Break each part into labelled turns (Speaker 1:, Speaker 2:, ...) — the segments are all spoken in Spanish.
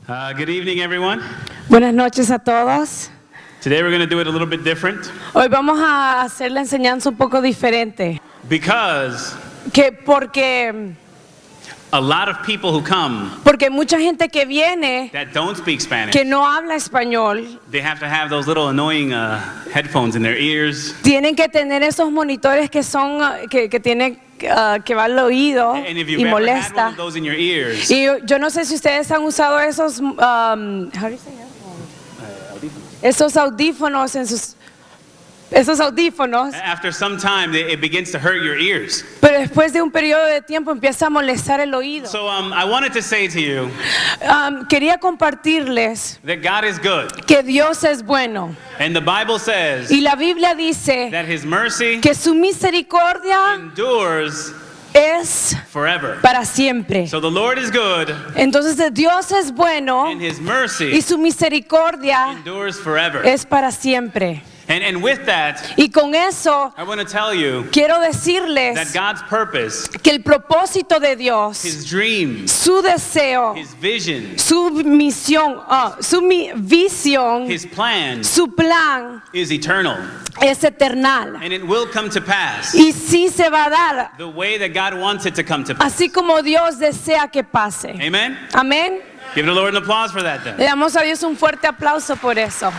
Speaker 1: Good evening, everyone.
Speaker 2: Buenas noches a todos.
Speaker 1: Today we're going to do it a little bit different
Speaker 2: Hoy vamos a hacer la enseñanza un poco diferente.
Speaker 1: because
Speaker 2: Porque
Speaker 1: a lot of people who come
Speaker 2: hay mucha gente que viene
Speaker 1: that don't speak Spanish,
Speaker 2: que no habla español.
Speaker 1: they have to have those little annoying headphones in their ears.
Speaker 2: Tienen que tener esos monitores que son que tienen que va al oído
Speaker 1: And if
Speaker 2: y
Speaker 1: you've ever had one
Speaker 2: molesta.
Speaker 1: of those in your ears,
Speaker 2: Y yo no sé si ustedes han usado esos how do you say that? Esos audífonos esos audífonos,
Speaker 1: after some time it begins to hurt your ears.
Speaker 2: pero después de un periodo de tiempo empieza a molestar el oído.
Speaker 1: So I wanted to say to you
Speaker 2: Quería compartirles
Speaker 1: that God is good.
Speaker 2: que Dios es bueno.
Speaker 1: And the Bible says
Speaker 2: Y la Biblia dice
Speaker 1: that His mercy
Speaker 2: que su misericordia
Speaker 1: endures
Speaker 2: es
Speaker 1: forever.
Speaker 2: para siempre.
Speaker 1: So the Lord is good
Speaker 2: Entonces Dios es bueno
Speaker 1: and His mercy
Speaker 2: y su misericordia
Speaker 1: endures forever.
Speaker 2: es para siempre.
Speaker 1: And with that,
Speaker 2: Y con eso
Speaker 1: I want to tell you
Speaker 2: quiero
Speaker 1: that
Speaker 2: decirles
Speaker 1: God's purpose,
Speaker 2: que el propósito de Dios,
Speaker 1: His dreams,
Speaker 2: su deseo,
Speaker 1: His vision,
Speaker 2: su misión, visión,
Speaker 1: His plan
Speaker 2: su plan
Speaker 1: is eternal.
Speaker 2: es eternal.
Speaker 1: And it will come to pass
Speaker 2: Y sí se va a dar,
Speaker 1: the way that God wants it to come to pass.
Speaker 2: así como Dios desea que pase.
Speaker 1: Amen?
Speaker 2: Amén.
Speaker 1: Give the Lord an applause for that
Speaker 2: Le
Speaker 1: then.
Speaker 2: damos a Dios un fuerte aplauso por eso.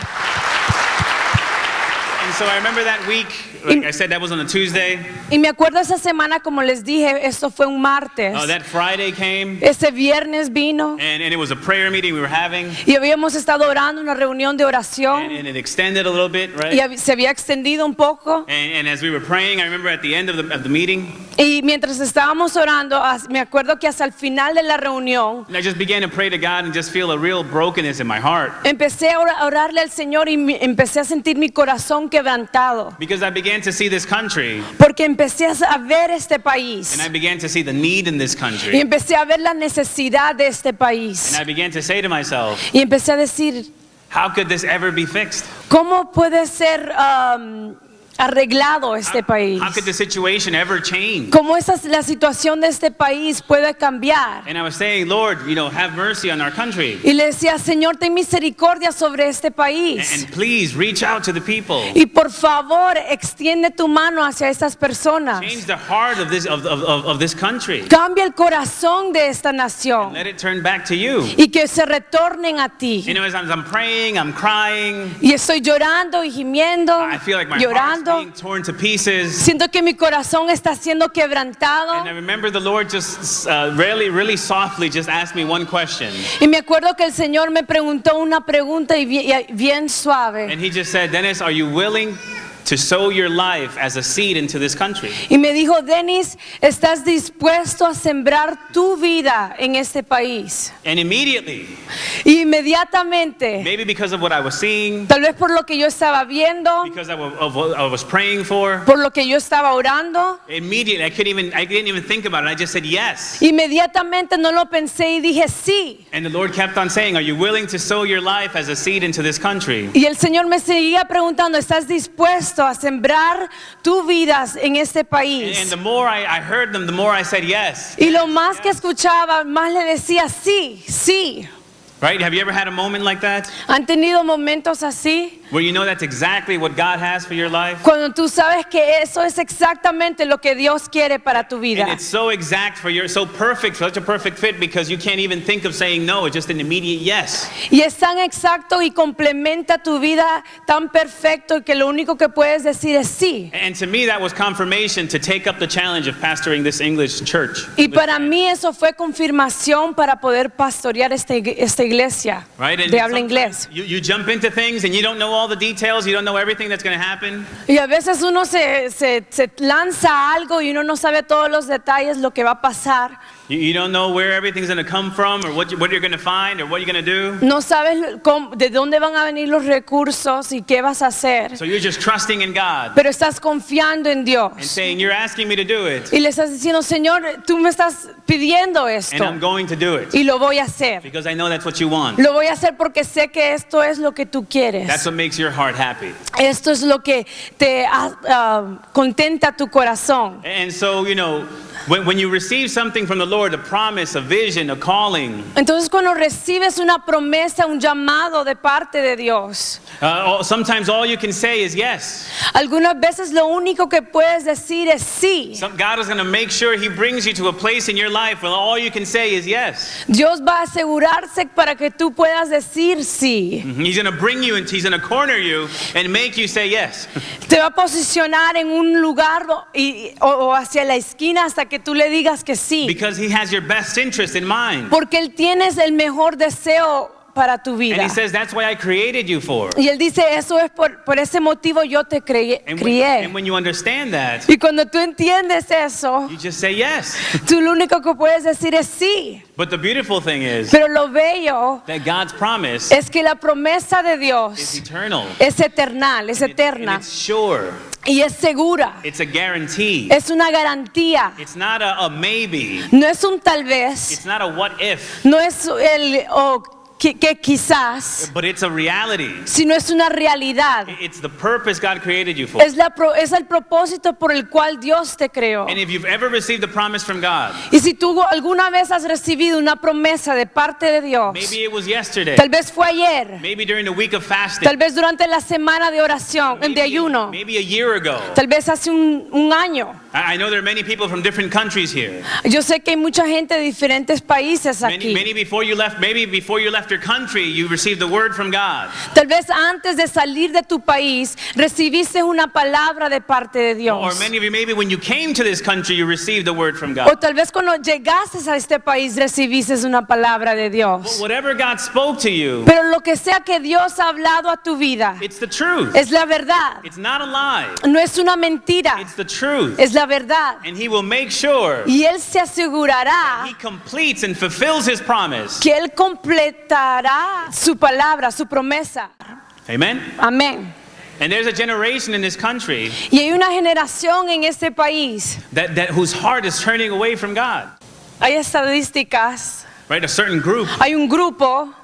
Speaker 1: And so I remember that week, like I said, that was on a Tuesday.
Speaker 2: Y me acuerdo esa semana, como les dije, esto fue un martes.
Speaker 1: That Friday came,
Speaker 2: Ese viernes vino
Speaker 1: and it was a prayer meeting we were having.
Speaker 2: y habíamos estado orando, una reunión de oración,
Speaker 1: And it extended a little bit, right?
Speaker 2: y se había extendido un poco.
Speaker 1: And as we were praying, I remember at the end of the meeting,
Speaker 2: Y mientras estábamos orando, me acuerdo que hasta el final de la reunión,
Speaker 1: and I just began to pray to God and just feel a real brokenness in my heart.
Speaker 2: empecé a orarle al Señor y empecé a sentir mi corazón quebrantado.
Speaker 1: Because I began to see this country,
Speaker 2: Porque empecé a ver este país.
Speaker 1: and I began to see the need in this
Speaker 2: Y
Speaker 1: country.
Speaker 2: empecé a ver la necesidad de este país.
Speaker 1: And I began to say to myself,
Speaker 2: Y empecé a decir,
Speaker 1: how could this ever be fixed?
Speaker 2: ¿cómo puede ser arreglado este país?
Speaker 1: How could the situation ever change?
Speaker 2: ¿Cómo la situación de este país puede cambiar?
Speaker 1: And I was saying, Lord, have mercy on our country.
Speaker 2: Y le decía, Señor, ten misericordia sobre este país.
Speaker 1: And please reach out to the people.
Speaker 2: Y por favor, extiende tu mano hacia estas personas.
Speaker 1: Change the heart of this country.
Speaker 2: Cambia el corazón de esta nación.
Speaker 1: Let it turn back to you.
Speaker 2: Y que se retornen a ti.
Speaker 1: As I'm praying, I'm crying.
Speaker 2: Y estoy llorando y gimiendo,
Speaker 1: I feel like my
Speaker 2: llorando.
Speaker 1: heart's being torn to pieces.
Speaker 2: Siento que mi corazón está siendo quebrantado.
Speaker 1: And I remember the Lord just really softly just asked me one question.
Speaker 2: Y me acuerdo que el Señor me preguntó una pregunta y bien suave.
Speaker 1: And He just said, Dennis, are you willing to sow your life as a seed into this country?
Speaker 2: Y me dijo, Denis, ¿estás dispuesto a sembrar tu vida en este país?
Speaker 1: And immediately,
Speaker 2: Y inmediatamente,
Speaker 1: maybe because of what I was seeing,
Speaker 2: tal vez por lo que yo estaba viendo,
Speaker 1: because of what I was praying for,
Speaker 2: por lo que yo estaba orando,
Speaker 1: immediately I didn't even think about it. I just said yes.
Speaker 2: inmediatamente no lo pensé y dije sí.
Speaker 1: And the Lord kept on saying, are you willing to sow your life as a seed into this country?
Speaker 2: Y el Señor me seguía preguntando, ¿estás dispuesto a sembrar tu vida en este
Speaker 1: And
Speaker 2: país?
Speaker 1: the more I heard them, the more I said yes.
Speaker 2: Y lo más que escuchaba, más le decía sí, sí.
Speaker 1: Right? Have you ever had a moment like that?
Speaker 2: ¿Han tenido momentos así?
Speaker 1: Where you know that's exactly what God has for your life?
Speaker 2: Cuando tú sabes que eso es exactamente lo que Dios quiere para tu vida.
Speaker 1: And it's so exact so perfect, such a perfect fit because you can't even think of saying no. It's just an immediate yes.
Speaker 2: Y es tan exacto y complementa tu vida tan perfecto que lo único que puedes decir es sí.
Speaker 1: And to me, that was confirmation to take up the challenge of pastoring this English church.
Speaker 2: Y para mí eso fue confirmación para poder pastorear esta iglesia
Speaker 1: Right? And
Speaker 2: de habla
Speaker 1: sometimes
Speaker 2: inglés.
Speaker 1: you jump into things and you don't know all the details, you don't know everything that's going to happen.
Speaker 2: Y a veces uno se lanza a algo y uno no sabe todos los detalles, lo que va a pasar.
Speaker 1: You don't know where everything's going to come from or what you're going to find or what you're going to do.
Speaker 2: No sabes de dónde van a venir los recursos y qué vas a hacer.
Speaker 1: So you're just trusting in God
Speaker 2: Pero estás confiando en
Speaker 1: and
Speaker 2: Dios.
Speaker 1: saying, you're asking me to do it
Speaker 2: Y le estás diciendo, Señor, tú me estás pidiendo
Speaker 1: and
Speaker 2: esto.
Speaker 1: I'm going to do it
Speaker 2: Y lo voy a hacer.
Speaker 1: because I know that's what you want.
Speaker 2: Lo voy a hacer porque sé que esto es lo que tú quieres.
Speaker 1: That's what makes your heart happy.
Speaker 2: Esto es lo que te contenta tu corazón.
Speaker 1: And so, when you receive something from the Lord, Lord, a promise, a vision, a calling.
Speaker 2: Entonces cuando recibes una promesa, un llamado de parte de Dios,
Speaker 1: Sometimes all you can say is yes.
Speaker 2: algunas veces lo único que puedes decir es sí.
Speaker 1: God is going to make sure He brings you to a place in your life where all you can say is yes.
Speaker 2: Dios va a asegurarse para que tú puedas decir sí.
Speaker 1: He's going to bring you and He's going to corner you and make you say yes.
Speaker 2: Te va a posicionar en un lugar o hacia la esquina hasta que tú le digas que sí.
Speaker 1: Because He has your best interest in mind.
Speaker 2: Porque Él tiene el mejor deseo para tu
Speaker 1: And
Speaker 2: vida.
Speaker 1: He says, that's why I created you for.
Speaker 2: Y Él dice, eso es por ese motivo yo te crié.
Speaker 1: And when you understand that,
Speaker 2: Y cuando tú entiendes eso,
Speaker 1: you just say yes.
Speaker 2: tú lo único que puedes decir es sí.
Speaker 1: But the beautiful thing is
Speaker 2: Pero lo bello
Speaker 1: that God's promise
Speaker 2: es que la promesa de
Speaker 1: is
Speaker 2: Dios
Speaker 1: eternal.
Speaker 2: es eternal, es
Speaker 1: And
Speaker 2: eterna
Speaker 1: it's sure.
Speaker 2: y es segura.
Speaker 1: It's a guarantee.
Speaker 2: Es una garantía.
Speaker 1: It's not a maybe.
Speaker 2: No es un tal vez,
Speaker 1: It's not a what if.
Speaker 2: no es el que quizás,
Speaker 1: But it's a reality.
Speaker 2: sino es una realidad.
Speaker 1: It's the purpose God created you for.
Speaker 2: Es el propósito por el cual Dios te creó.
Speaker 1: And if you've ever received a promise from God,
Speaker 2: Y si tú alguna vez has recibido una promesa de parte de Dios,
Speaker 1: maybe it was yesterday,
Speaker 2: tal vez fue ayer,
Speaker 1: maybe during the week of fasting,
Speaker 2: tal vez durante la semana de oración, de ayuno,
Speaker 1: maybe a year ago.
Speaker 2: tal vez hace un año.
Speaker 1: I know there are many people from different countries here.
Speaker 2: Yo sé que hay mucha gente de diferentes países aquí.
Speaker 1: Many before you left, maybe before you left your country, you received a word from God.
Speaker 2: Tal vez antes de salir de tu país recibiste una palabra de parte de Dios.
Speaker 1: Or many of you, maybe when you came to this country, you received a word from
Speaker 2: O
Speaker 1: God.
Speaker 2: tal vez cuando llegaste a este país recibiste una palabra de
Speaker 1: But
Speaker 2: Dios.
Speaker 1: whatever God spoke to you,
Speaker 2: Pero lo que sea que Dios ha hablado a tu vida
Speaker 1: it's the truth.
Speaker 2: es la verdad.
Speaker 1: It's not a lie.
Speaker 2: No es una mentira,
Speaker 1: It's the truth.
Speaker 2: es la verdad.
Speaker 1: And He will make sure
Speaker 2: Y Él se asegurará
Speaker 1: He completes and fulfills His promise.
Speaker 2: que Él completará su palabra, su promesa.
Speaker 1: Amen?
Speaker 2: Amén.
Speaker 1: And there's a generation in this country
Speaker 2: Y hay una generación en este país.
Speaker 1: that whose heart is turning away from God.
Speaker 2: Hay estadísticas,
Speaker 1: Right? A certain group
Speaker 2: hay un grupo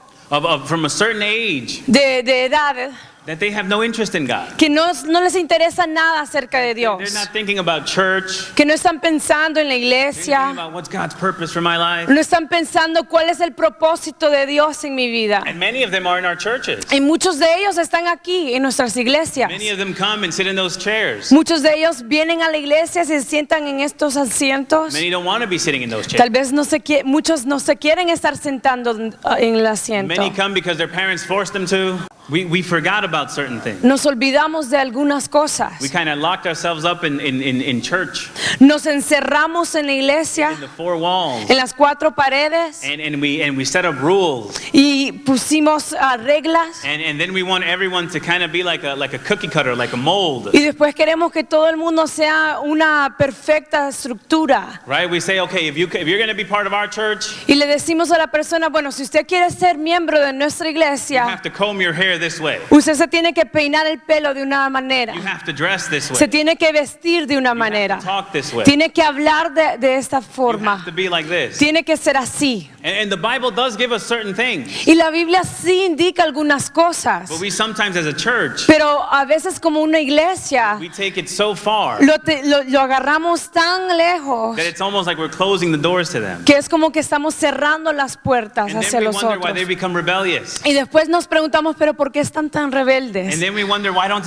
Speaker 1: from a certain age
Speaker 2: de edad
Speaker 1: that they have no interest in God.
Speaker 2: que no les interesa nada acerca de
Speaker 1: They're
Speaker 2: Dios,
Speaker 1: not thinking about church.
Speaker 2: que no están pensando en la
Speaker 1: They're thinking
Speaker 2: iglesia,
Speaker 1: about what's God's purpose for my life.
Speaker 2: no están pensando cuál es el propósito de Dios en mi vida.
Speaker 1: And many of them are in our churches.
Speaker 2: Y muchos de ellos están aquí en nuestras iglesias.
Speaker 1: Many of them come and sit in those chairs.
Speaker 2: Muchos de ellos vienen a la iglesia, se sientan en estos asientos.
Speaker 1: Many don't want to be sitting in those
Speaker 2: Tal
Speaker 1: chairs.
Speaker 2: vez muchos no se quieren estar sentando en el asiento.
Speaker 1: Many come because their parents forced them to. We forgot about certain things.
Speaker 2: Nos olvidamos de algunas cosas.
Speaker 1: We kind of locked ourselves up in church,
Speaker 2: Nos encerramos en la iglesia,
Speaker 1: in the four walls,
Speaker 2: en las cuatro paredes,
Speaker 1: and we set up rules,
Speaker 2: y pusimos reglas.
Speaker 1: and then we want everyone to kind of be like a cookie cutter, like a mold,
Speaker 2: Y después queremos que todo el mundo sea una perfecta estructura.
Speaker 1: right? We say, okay, if you're going to be part of our church,
Speaker 2: Y le decimos a la persona, bueno, si usted quiere ser miembro de nuestra
Speaker 1: you
Speaker 2: iglesia,
Speaker 1: have to comb your hair this way,
Speaker 2: usted se tiene que peinar el pelo de una manera.
Speaker 1: you have to dress this way,
Speaker 2: Se tiene que vestir de una
Speaker 1: you have
Speaker 2: manera.
Speaker 1: to talk this way,
Speaker 2: Tiene que hablar de esta
Speaker 1: you
Speaker 2: forma.
Speaker 1: have to be like this.
Speaker 2: Tiene que ser así.
Speaker 1: And the Bible does give us certain things,
Speaker 2: Y la Biblia sí indica algunas cosas.
Speaker 1: but we sometimes as a church,
Speaker 2: Pero a veces como una iglesia
Speaker 1: we take it so far
Speaker 2: lo agarramos tan lejos
Speaker 1: that it's almost like we're closing the doors to them.
Speaker 2: que es como que estamos cerrando las puertas
Speaker 1: And
Speaker 2: hacia
Speaker 1: then we
Speaker 2: los
Speaker 1: wonder why they
Speaker 2: otros.
Speaker 1: become rebellious.
Speaker 2: Y después nos preguntamos, pero ¿por qué están tan
Speaker 1: And
Speaker 2: rebeldes?
Speaker 1: then we wonder why don't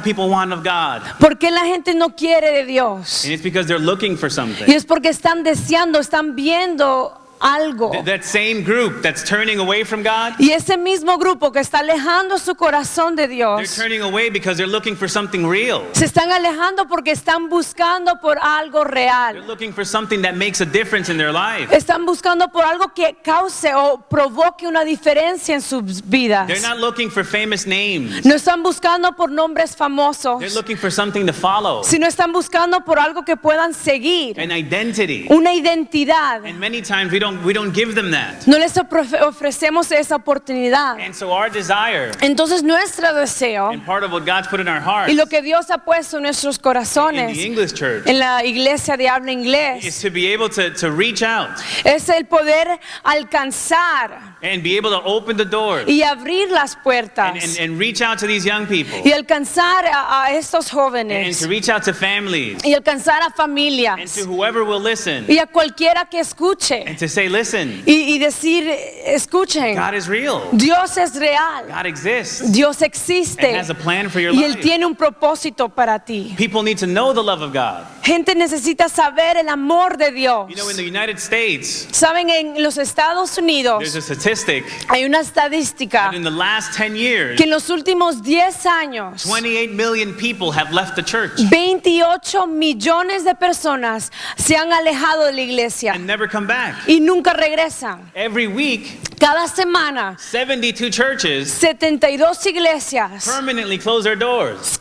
Speaker 1: people want of God?
Speaker 2: ¿Por qué la gente no quiere de Dios?
Speaker 1: And it's because they're looking for
Speaker 2: Y
Speaker 1: something.
Speaker 2: es porque están deseando, están viendo algo.
Speaker 1: That same group that's turning away from God,
Speaker 2: Y ese mismo grupo que está alejando su corazón de
Speaker 1: they're
Speaker 2: Dios,
Speaker 1: turning away because they're looking for something real.
Speaker 2: se están alejando porque están buscando por algo
Speaker 1: They're
Speaker 2: real.
Speaker 1: looking for something that makes a difference in their life.
Speaker 2: Están buscando por algo que cause o provoque una diferencia en sus vidas.
Speaker 1: They're not looking for famous names.
Speaker 2: No están buscando por nombres famosos,
Speaker 1: They're looking for something to follow,
Speaker 2: sino están buscando por algo que puedan seguir,
Speaker 1: an identity.
Speaker 2: una identidad.
Speaker 1: And many times we don't give them that.
Speaker 2: No les ofrecemos esa oportunidad.
Speaker 1: And so our desire
Speaker 2: Entonces nuestro deseo
Speaker 1: and part of what God's put in our hearts
Speaker 2: y lo que Dios ha puesto en nuestros
Speaker 1: in
Speaker 2: corazones,
Speaker 1: the English church
Speaker 2: en la iglesia de habla
Speaker 1: is
Speaker 2: inglés,
Speaker 1: to be able to reach out
Speaker 2: es el poder alcanzar
Speaker 1: and be able to open the doors
Speaker 2: y abrir las puertas
Speaker 1: and reach out to these young people
Speaker 2: y alcanzar a estos
Speaker 1: and
Speaker 2: jóvenes
Speaker 1: to reach out to families
Speaker 2: y alcanzar a
Speaker 1: and
Speaker 2: familias
Speaker 1: to whoever will listen
Speaker 2: y a cualquiera que escuche
Speaker 1: and to say, listen,
Speaker 2: y decir, escuchen,
Speaker 1: God is real.
Speaker 2: Dios es real,
Speaker 1: God exists
Speaker 2: Dios
Speaker 1: and
Speaker 2: existe
Speaker 1: has a plan for your
Speaker 2: y Él
Speaker 1: life.
Speaker 2: tiene un propósito para ti.
Speaker 1: People need to know the love of God.
Speaker 2: Gente necesita saber el amor de Dios.
Speaker 1: You know, in the United States,
Speaker 2: Saben, en los Estados Unidos
Speaker 1: there's a statistic
Speaker 2: hay una estadística
Speaker 1: that in the last 10 years,
Speaker 2: que en los últimos 10 años
Speaker 1: 28 million people have left the church
Speaker 2: 28 millones de personas se han alejado de la iglesia
Speaker 1: and never come back.
Speaker 2: y nunca regresan.
Speaker 1: Every week,
Speaker 2: Cada semana
Speaker 1: 72 churches
Speaker 2: 72 iglesias
Speaker 1: permanently close their doors.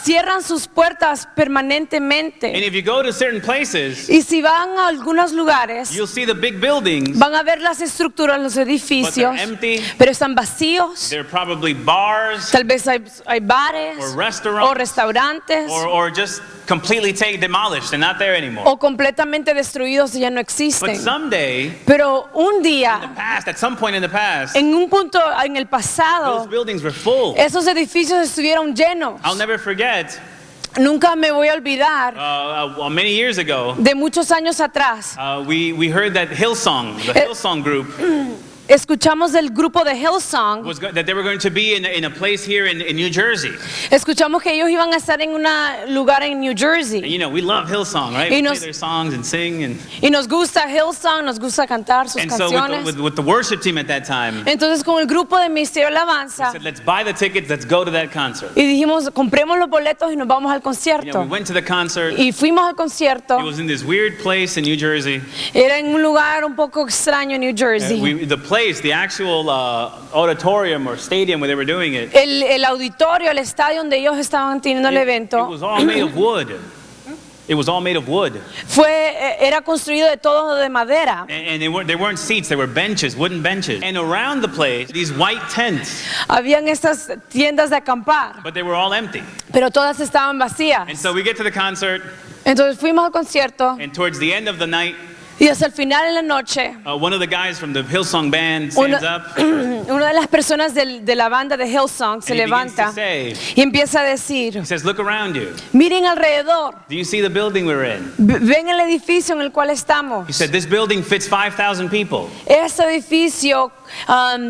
Speaker 2: cierran sus puertas permanentemente.
Speaker 1: And if you go to certain places,
Speaker 2: Y si van a algunos lugares,
Speaker 1: you'll see the big buildings,
Speaker 2: van a ver las estructuras, los
Speaker 1: but
Speaker 2: edificios,
Speaker 1: they're empty.
Speaker 2: pero están vacíos.
Speaker 1: They're probably bars
Speaker 2: Tal vez hay bares
Speaker 1: or restaurants
Speaker 2: o restaurantes
Speaker 1: or just completely demolished. They're not there anymore.
Speaker 2: o completamente destruidos y ya no
Speaker 1: But
Speaker 2: existen.
Speaker 1: someday,
Speaker 2: Pero un día,
Speaker 1: at some point in the past,
Speaker 2: en un punto en el
Speaker 1: those
Speaker 2: pasado,
Speaker 1: buildings were full.
Speaker 2: esos edificios estuvieron llenos.
Speaker 1: I'll never forget,
Speaker 2: Nunca me voy a olvidar
Speaker 1: many years ago,
Speaker 2: de muchos años atrás.
Speaker 1: we heard that Hillsong, the Hillsong group,
Speaker 2: Escuchamos del grupo de Hillsong.
Speaker 1: that they were going to be in a place here in New Jersey.
Speaker 2: Escuchamos que ellos iban a estar en un lugar en New
Speaker 1: And
Speaker 2: Jersey.
Speaker 1: you know, we love Hillsong, right?
Speaker 2: Y
Speaker 1: We play
Speaker 2: nos-
Speaker 1: their songs and sing.
Speaker 2: Y nos gusta Hillsong, nos gusta cantar sus
Speaker 1: And so
Speaker 2: canciones.
Speaker 1: with the worship team at that time,
Speaker 2: Entonces con el grupo de Ministerio
Speaker 1: we
Speaker 2: Alabanza
Speaker 1: said, let's buy the tickets, let's go to that concert.
Speaker 2: y dijimos, compremos los boletos y nos vamos al
Speaker 1: You know,
Speaker 2: concierto.
Speaker 1: we went to the concert.
Speaker 2: Y fuimos al concierto.
Speaker 1: It was in this weird place in New Jersey.
Speaker 2: Era en un lugar un poco extraño en New Jersey.
Speaker 1: The actual auditorium or stadium where they were doing it,
Speaker 2: El auditorio, el estadio donde ellos estaban teniendo el
Speaker 1: it
Speaker 2: evento,
Speaker 1: was all made of wood. It was all made of wood.
Speaker 2: era construido de todo de madera.
Speaker 1: And they weren't seats, they were benches, wooden benches. And around the place, these white tents,
Speaker 2: Habían estas tiendas de acampar,
Speaker 1: but they were all empty.
Speaker 2: pero todas estaban vacías.
Speaker 1: And so we get to the concert,
Speaker 2: Entonces fuimos al concierto
Speaker 1: and towards the end of the night,
Speaker 2: y hasta el final de la noche,
Speaker 1: one of the guys from the Hillsong band stands up
Speaker 2: una de las personas de la banda de Hillsong se
Speaker 1: and he begins to
Speaker 2: levanta
Speaker 1: say,
Speaker 2: y empieza a decir,
Speaker 1: he says, look around you.
Speaker 2: miren alrededor,
Speaker 1: Do you see the building we're in?
Speaker 2: ven el edificio en el cual estamos.
Speaker 1: He said, this building fits 5,000 people.
Speaker 2: Este edificio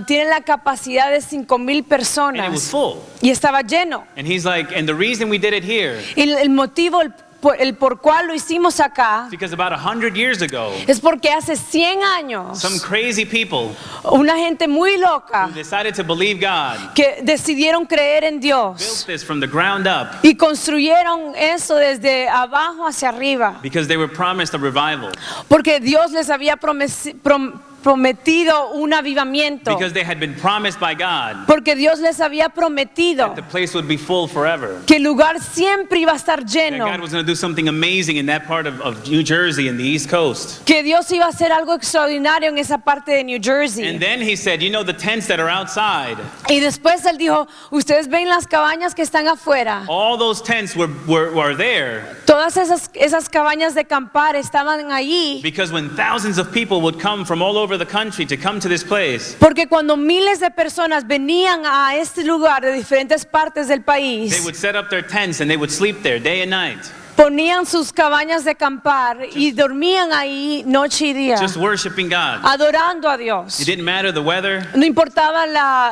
Speaker 2: tiene la capacidad de 5,000
Speaker 1: And it was
Speaker 2: personas
Speaker 1: full.
Speaker 2: y estaba lleno.
Speaker 1: And he's like, and the reason we did it here
Speaker 2: Y el motivo, el por cual lo hicimos acá,
Speaker 1: is because about 100 years ago,
Speaker 2: es porque hace 100 años
Speaker 1: some crazy people
Speaker 2: una gente muy loca
Speaker 1: who decided to believe God
Speaker 2: que decidieron creer en
Speaker 1: built
Speaker 2: Dios
Speaker 1: this from the ground up
Speaker 2: y construyeron eso desde abajo hacia arriba,
Speaker 1: because they were promised a revival.
Speaker 2: porque Dios les había prometido un avivamiento,
Speaker 1: Because they had been promised by God
Speaker 2: porque Dios les había prometido
Speaker 1: that the place would be full forever.
Speaker 2: que el lugar siempre iba a estar
Speaker 1: That
Speaker 2: lleno,
Speaker 1: God was going to do something amazing in that part of New Jersey and the East Coast.
Speaker 2: que Dios iba a hacer algo extraordinario en esa parte de New
Speaker 1: And
Speaker 2: Jersey.
Speaker 1: then he said, you know, the tents that are outside,
Speaker 2: Y después él dijo, ustedes ven las cabañas que están afuera,
Speaker 1: all those tents were there
Speaker 2: todas esas cabañas de acampar estaban allí,
Speaker 1: because when thousands of people would come from all over the country to come to this place,
Speaker 2: porque cuando miles de personas venían a este lugar de diferentes partes del
Speaker 1: they
Speaker 2: país,
Speaker 1: would set up their tents and they would sleep there day and night,
Speaker 2: ponían sus cabañas de acampar y dormían ahí noche y día,
Speaker 1: just worshiping God.
Speaker 2: adorando a Dios.
Speaker 1: It didn't matter the weather,
Speaker 2: No importaba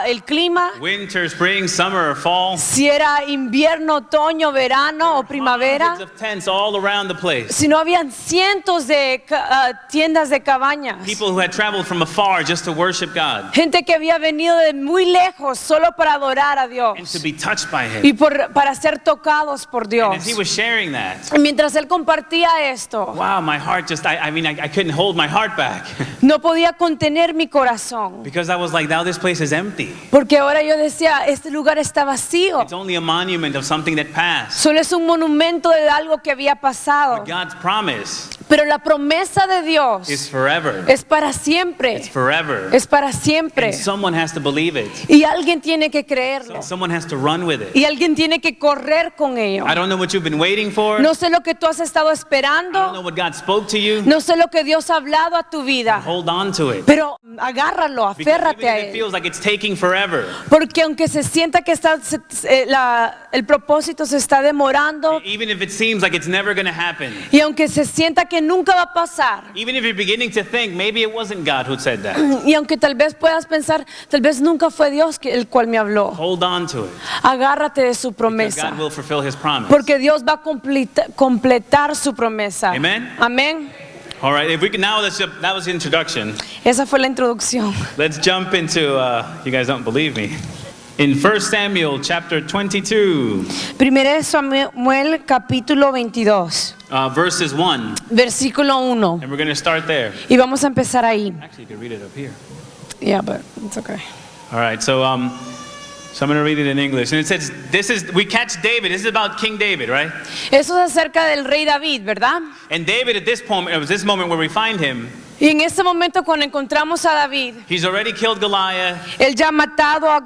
Speaker 2: el clima,
Speaker 1: winter, spring, summer, or fall.
Speaker 2: si era invierno, otoño, verano o primavera,
Speaker 1: Hundreds of tents all around the place.
Speaker 2: si no habían cientos de tiendas de cabañas.
Speaker 1: People who had traveled from afar just to worship God
Speaker 2: Gente que había venido de muy lejos solo para adorar a
Speaker 1: and
Speaker 2: Dios
Speaker 1: to be touched by Him.
Speaker 2: y para ser tocados por
Speaker 1: And
Speaker 2: Dios.
Speaker 1: as he was sharing that,
Speaker 2: Y mientras él compartía esto,
Speaker 1: wow, my heart just, I couldn't hold my heart back
Speaker 2: no podía contener mi corazón,
Speaker 1: because I was like, now this place is empty.
Speaker 2: porque ahora yo decía, este lugar está vacío.
Speaker 1: It's only a monument of something that passed.
Speaker 2: Solo es un monumento de algo que había pasado.
Speaker 1: But God's promise
Speaker 2: Pero la promesa de Dios
Speaker 1: is forever.
Speaker 2: es para siempre.
Speaker 1: It's forever.
Speaker 2: Es para siempre.
Speaker 1: And someone has to believe it.
Speaker 2: Y alguien tiene que creerlo.
Speaker 1: Someone has to run with it.
Speaker 2: Y alguien tiene que correr con ello.
Speaker 1: I don't know what you've been waiting for.
Speaker 2: No sé lo que tú has estado
Speaker 1: I don't know
Speaker 2: esperando.
Speaker 1: what God spoke to you.
Speaker 2: No sé lo que Dios ha hablado a tu vida.
Speaker 1: Hold on to it.
Speaker 2: Pero agárralo,
Speaker 1: Because
Speaker 2: aférrate
Speaker 1: even
Speaker 2: a
Speaker 1: if it
Speaker 2: él.
Speaker 1: feels like it's taking forever,
Speaker 2: Porque aunque se sienta que el propósito se está demorando,
Speaker 1: even if it seems like it's never going to happen,
Speaker 2: y aunque se sienta que nunca va a pasar,
Speaker 1: even if you're beginning to think maybe it wasn't God who said that,
Speaker 2: y aunque tal vez puedas pensar, tal vez nunca fue Dios el cual me habló,
Speaker 1: hold on to it.
Speaker 2: agárrate de su
Speaker 1: Because
Speaker 2: promesa.
Speaker 1: God will fulfill his promise.
Speaker 2: Porque Dios va a completar su promesa.
Speaker 1: Amen.
Speaker 2: Amén.
Speaker 1: All right, if we can now, that was the introduction.
Speaker 2: Esa fue la introducción.
Speaker 1: Let's jump into, you guys don't believe me, in 1 Samuel chapter 22,
Speaker 2: Primera de Samuel capítulo 22,
Speaker 1: verses 1.
Speaker 2: versículo 1.
Speaker 1: And we're going to start there.
Speaker 2: Y vamos a empezar ahí.
Speaker 1: Actually, you can read it up here.
Speaker 2: Yeah, but it's okay.
Speaker 1: All right, so I'm going to read it in English. And it says, we catch David. This is about King David, right?
Speaker 2: Eso es acerca del rey David, ¿verdad?
Speaker 1: And David at this point, it was this moment where we find him,
Speaker 2: Y en ese momento cuando encontramos a David,
Speaker 1: he's already killed Goliath.
Speaker 2: él ya ha matado a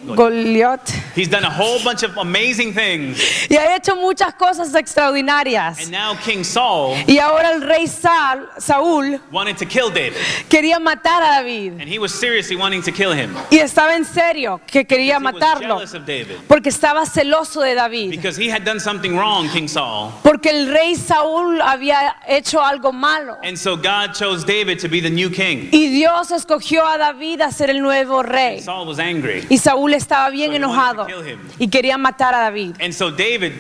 Speaker 2: Goliat
Speaker 1: He's done a whole bunch of amazing things.
Speaker 2: y ha hecho muchas cosas extraordinarias.
Speaker 1: And now King Saul
Speaker 2: Y ahora el rey Saúl
Speaker 1: wanted to kill David.
Speaker 2: quería matar a David.
Speaker 1: And he was seriously wanting to kill him.
Speaker 2: Y estaba en serio que quería
Speaker 1: He was
Speaker 2: matarlo.
Speaker 1: jealous of David.
Speaker 2: Porque estaba celoso de David.
Speaker 1: Because he had done something wrong, King Saul.
Speaker 2: Porque el rey Saúl había hecho algo malo.
Speaker 1: And so God chose David to be the new king.
Speaker 2: Y Dios escogió a David a ser el nuevo rey.
Speaker 1: Saul was angry.
Speaker 2: Y Saúl estaba bien
Speaker 1: So he wanted
Speaker 2: enojado
Speaker 1: to kill him.
Speaker 2: y quería matar a David.
Speaker 1: And so David,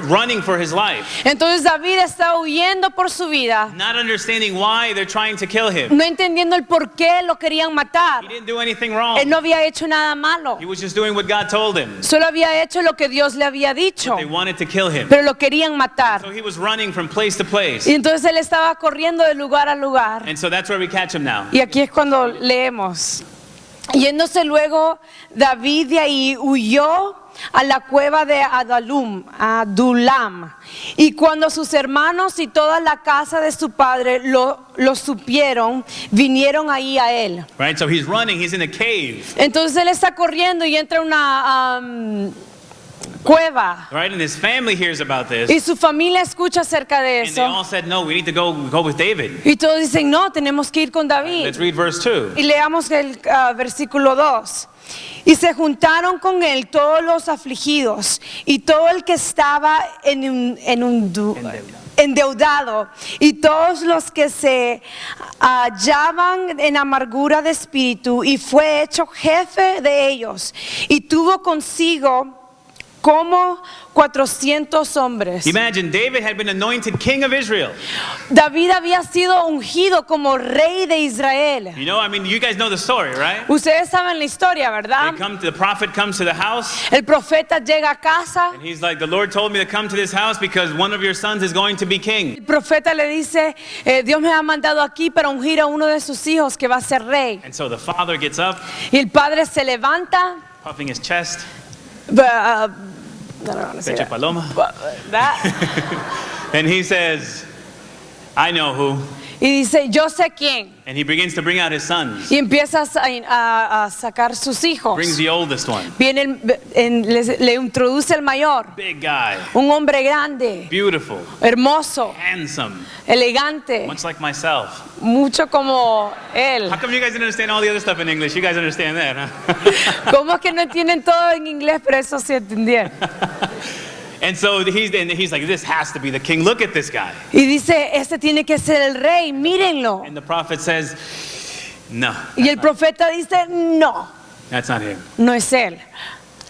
Speaker 1: running for his life,
Speaker 2: Entonces David estaba huyendo por su vida,
Speaker 1: not understanding why they're trying to kill him.
Speaker 2: no entendiendo el por qué lo querían matar.
Speaker 1: He didn't do anything wrong.
Speaker 2: Él no había hecho nada malo.
Speaker 1: He was just doing what God told him.
Speaker 2: Solo había hecho lo que Dios le había dicho.
Speaker 1: They wanted to kill him.
Speaker 2: Pero lo querían matar.
Speaker 1: So he was running from place to place.
Speaker 2: Y entonces él estaba corriendo de lugar a lugar.
Speaker 1: And so that's where we catch him now.
Speaker 2: Y aquí es cuando leemos. Yéndose luego David de ahí huyó a la cueva de Adulam. Y cuando sus hermanos y toda la casa de su padre lo supieron, vinieron ahí a él.
Speaker 1: Right? So he's running, he's in a cave.
Speaker 2: Entonces él está corriendo y entra a una cueva.
Speaker 1: Right? And his family hears about this.
Speaker 2: Y su familia escucha acerca de
Speaker 1: And they all
Speaker 2: eso.
Speaker 1: said, no, we need to go with David.
Speaker 2: Y todos dicen, no, tenemos que ir con David.
Speaker 1: Let's read verse 2.
Speaker 2: Y leamos el versículo 2. Y se juntaron con él todos los afligidos y todo el que estaba endeudado y todos los que se hallaban en amargura de espíritu, y fue hecho jefe de ellos y tuvo consigo como 400 hombres.
Speaker 1: Imagine David had been anointed king of Israel.
Speaker 2: David había sido ungido como rey de Israel.
Speaker 1: You know, I mean, you guys know the story, right?
Speaker 2: Ustedes saben la historia, ¿verdad?
Speaker 1: The prophet comes to the house.
Speaker 2: El profeta llega a casa.
Speaker 1: And he's like, the Lord told me to come to this house because one of your sons is going to be king.
Speaker 2: El profeta le dice, Dios me ha mandado aquí para ungir a uno de sus hijos que va a ser rey.
Speaker 1: And so the father gets up,
Speaker 2: Y el padre se levanta.
Speaker 1: puffing his chest,
Speaker 2: I don't know how to say
Speaker 1: Pecha
Speaker 2: that.
Speaker 1: paloma.
Speaker 2: That.
Speaker 1: And he says, I know who.
Speaker 2: Y dice, yo sé quién.
Speaker 1: And he begins to bring out his sons.
Speaker 2: Y empieza a sacar sus hijos.
Speaker 1: Brings the oldest one.
Speaker 2: Viene, le introduce el mayor.
Speaker 1: Big guy.
Speaker 2: Un hombre grande,
Speaker 1: Beautiful.
Speaker 2: hermoso,
Speaker 1: Handsome.
Speaker 2: elegante,
Speaker 1: Much like myself.
Speaker 2: mucho como él.
Speaker 1: How come you guys didn't understand all the other stuff in English? You guys understand that, huh?
Speaker 2: ¿Cómo es que no entienden todo en inglés, pero eso sí entendieron?
Speaker 1: And so he's like, this has to be the king. Look at this guy.
Speaker 2: Y dice, este tiene que ser el rey, mírenlo.
Speaker 1: And the prophet says, no,
Speaker 2: Y el profeta dice, no,
Speaker 1: that's not him.
Speaker 2: no es él.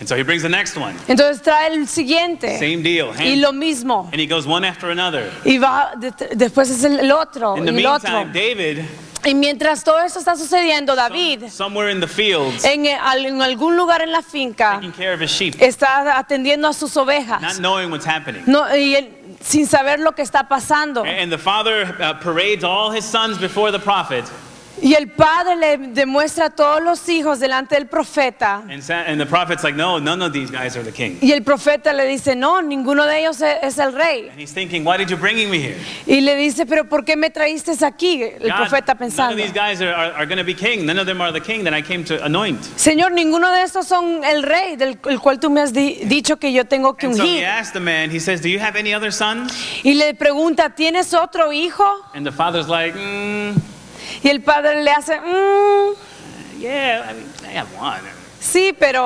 Speaker 1: And so he brings the next one.
Speaker 2: Entonces trae el siguiente.
Speaker 1: Same deal.
Speaker 2: Y lo mismo.
Speaker 1: And he goes one after another.
Speaker 2: Y va, después es el otro,
Speaker 1: In the
Speaker 2: y el otro.
Speaker 1: meantime, David,
Speaker 2: Y mientras todo esto está sucediendo, David,
Speaker 1: somewhere in the fields,
Speaker 2: en algún lugar en la finca,
Speaker 1: taking care of his sheep,
Speaker 2: está atendiendo a sus ovejas.
Speaker 1: not knowing what's happening.
Speaker 2: No, y él, sin saber lo que está pasando.
Speaker 1: And the father parades all his sons before the prophet.
Speaker 2: Y el padre le demuestra a todos los hijos delante del profeta.
Speaker 1: And the prophet's like, no, none of these guys are the king.
Speaker 2: Y el profeta le dice, no, ninguno de ellos es el rey.
Speaker 1: And he's thinking, why did you bring me here?
Speaker 2: Y le dice, pero ¿por qué me traíste aquí? El profeta
Speaker 1: none of
Speaker 2: pensando,
Speaker 1: these guys are going to be king. None of them are the king that I came to anoint.
Speaker 2: Señor, ninguno de estos son el rey del cual tú me has dicho que yo tengo que
Speaker 1: And so he
Speaker 2: ungir.
Speaker 1: asked the man, he says, do you have any other sons?
Speaker 2: Y le pregunta, ¿tienes otro hijo?
Speaker 1: And the father's like,
Speaker 2: Y el padre le hace,
Speaker 1: yeah, I mean, I have one.
Speaker 2: sí, pero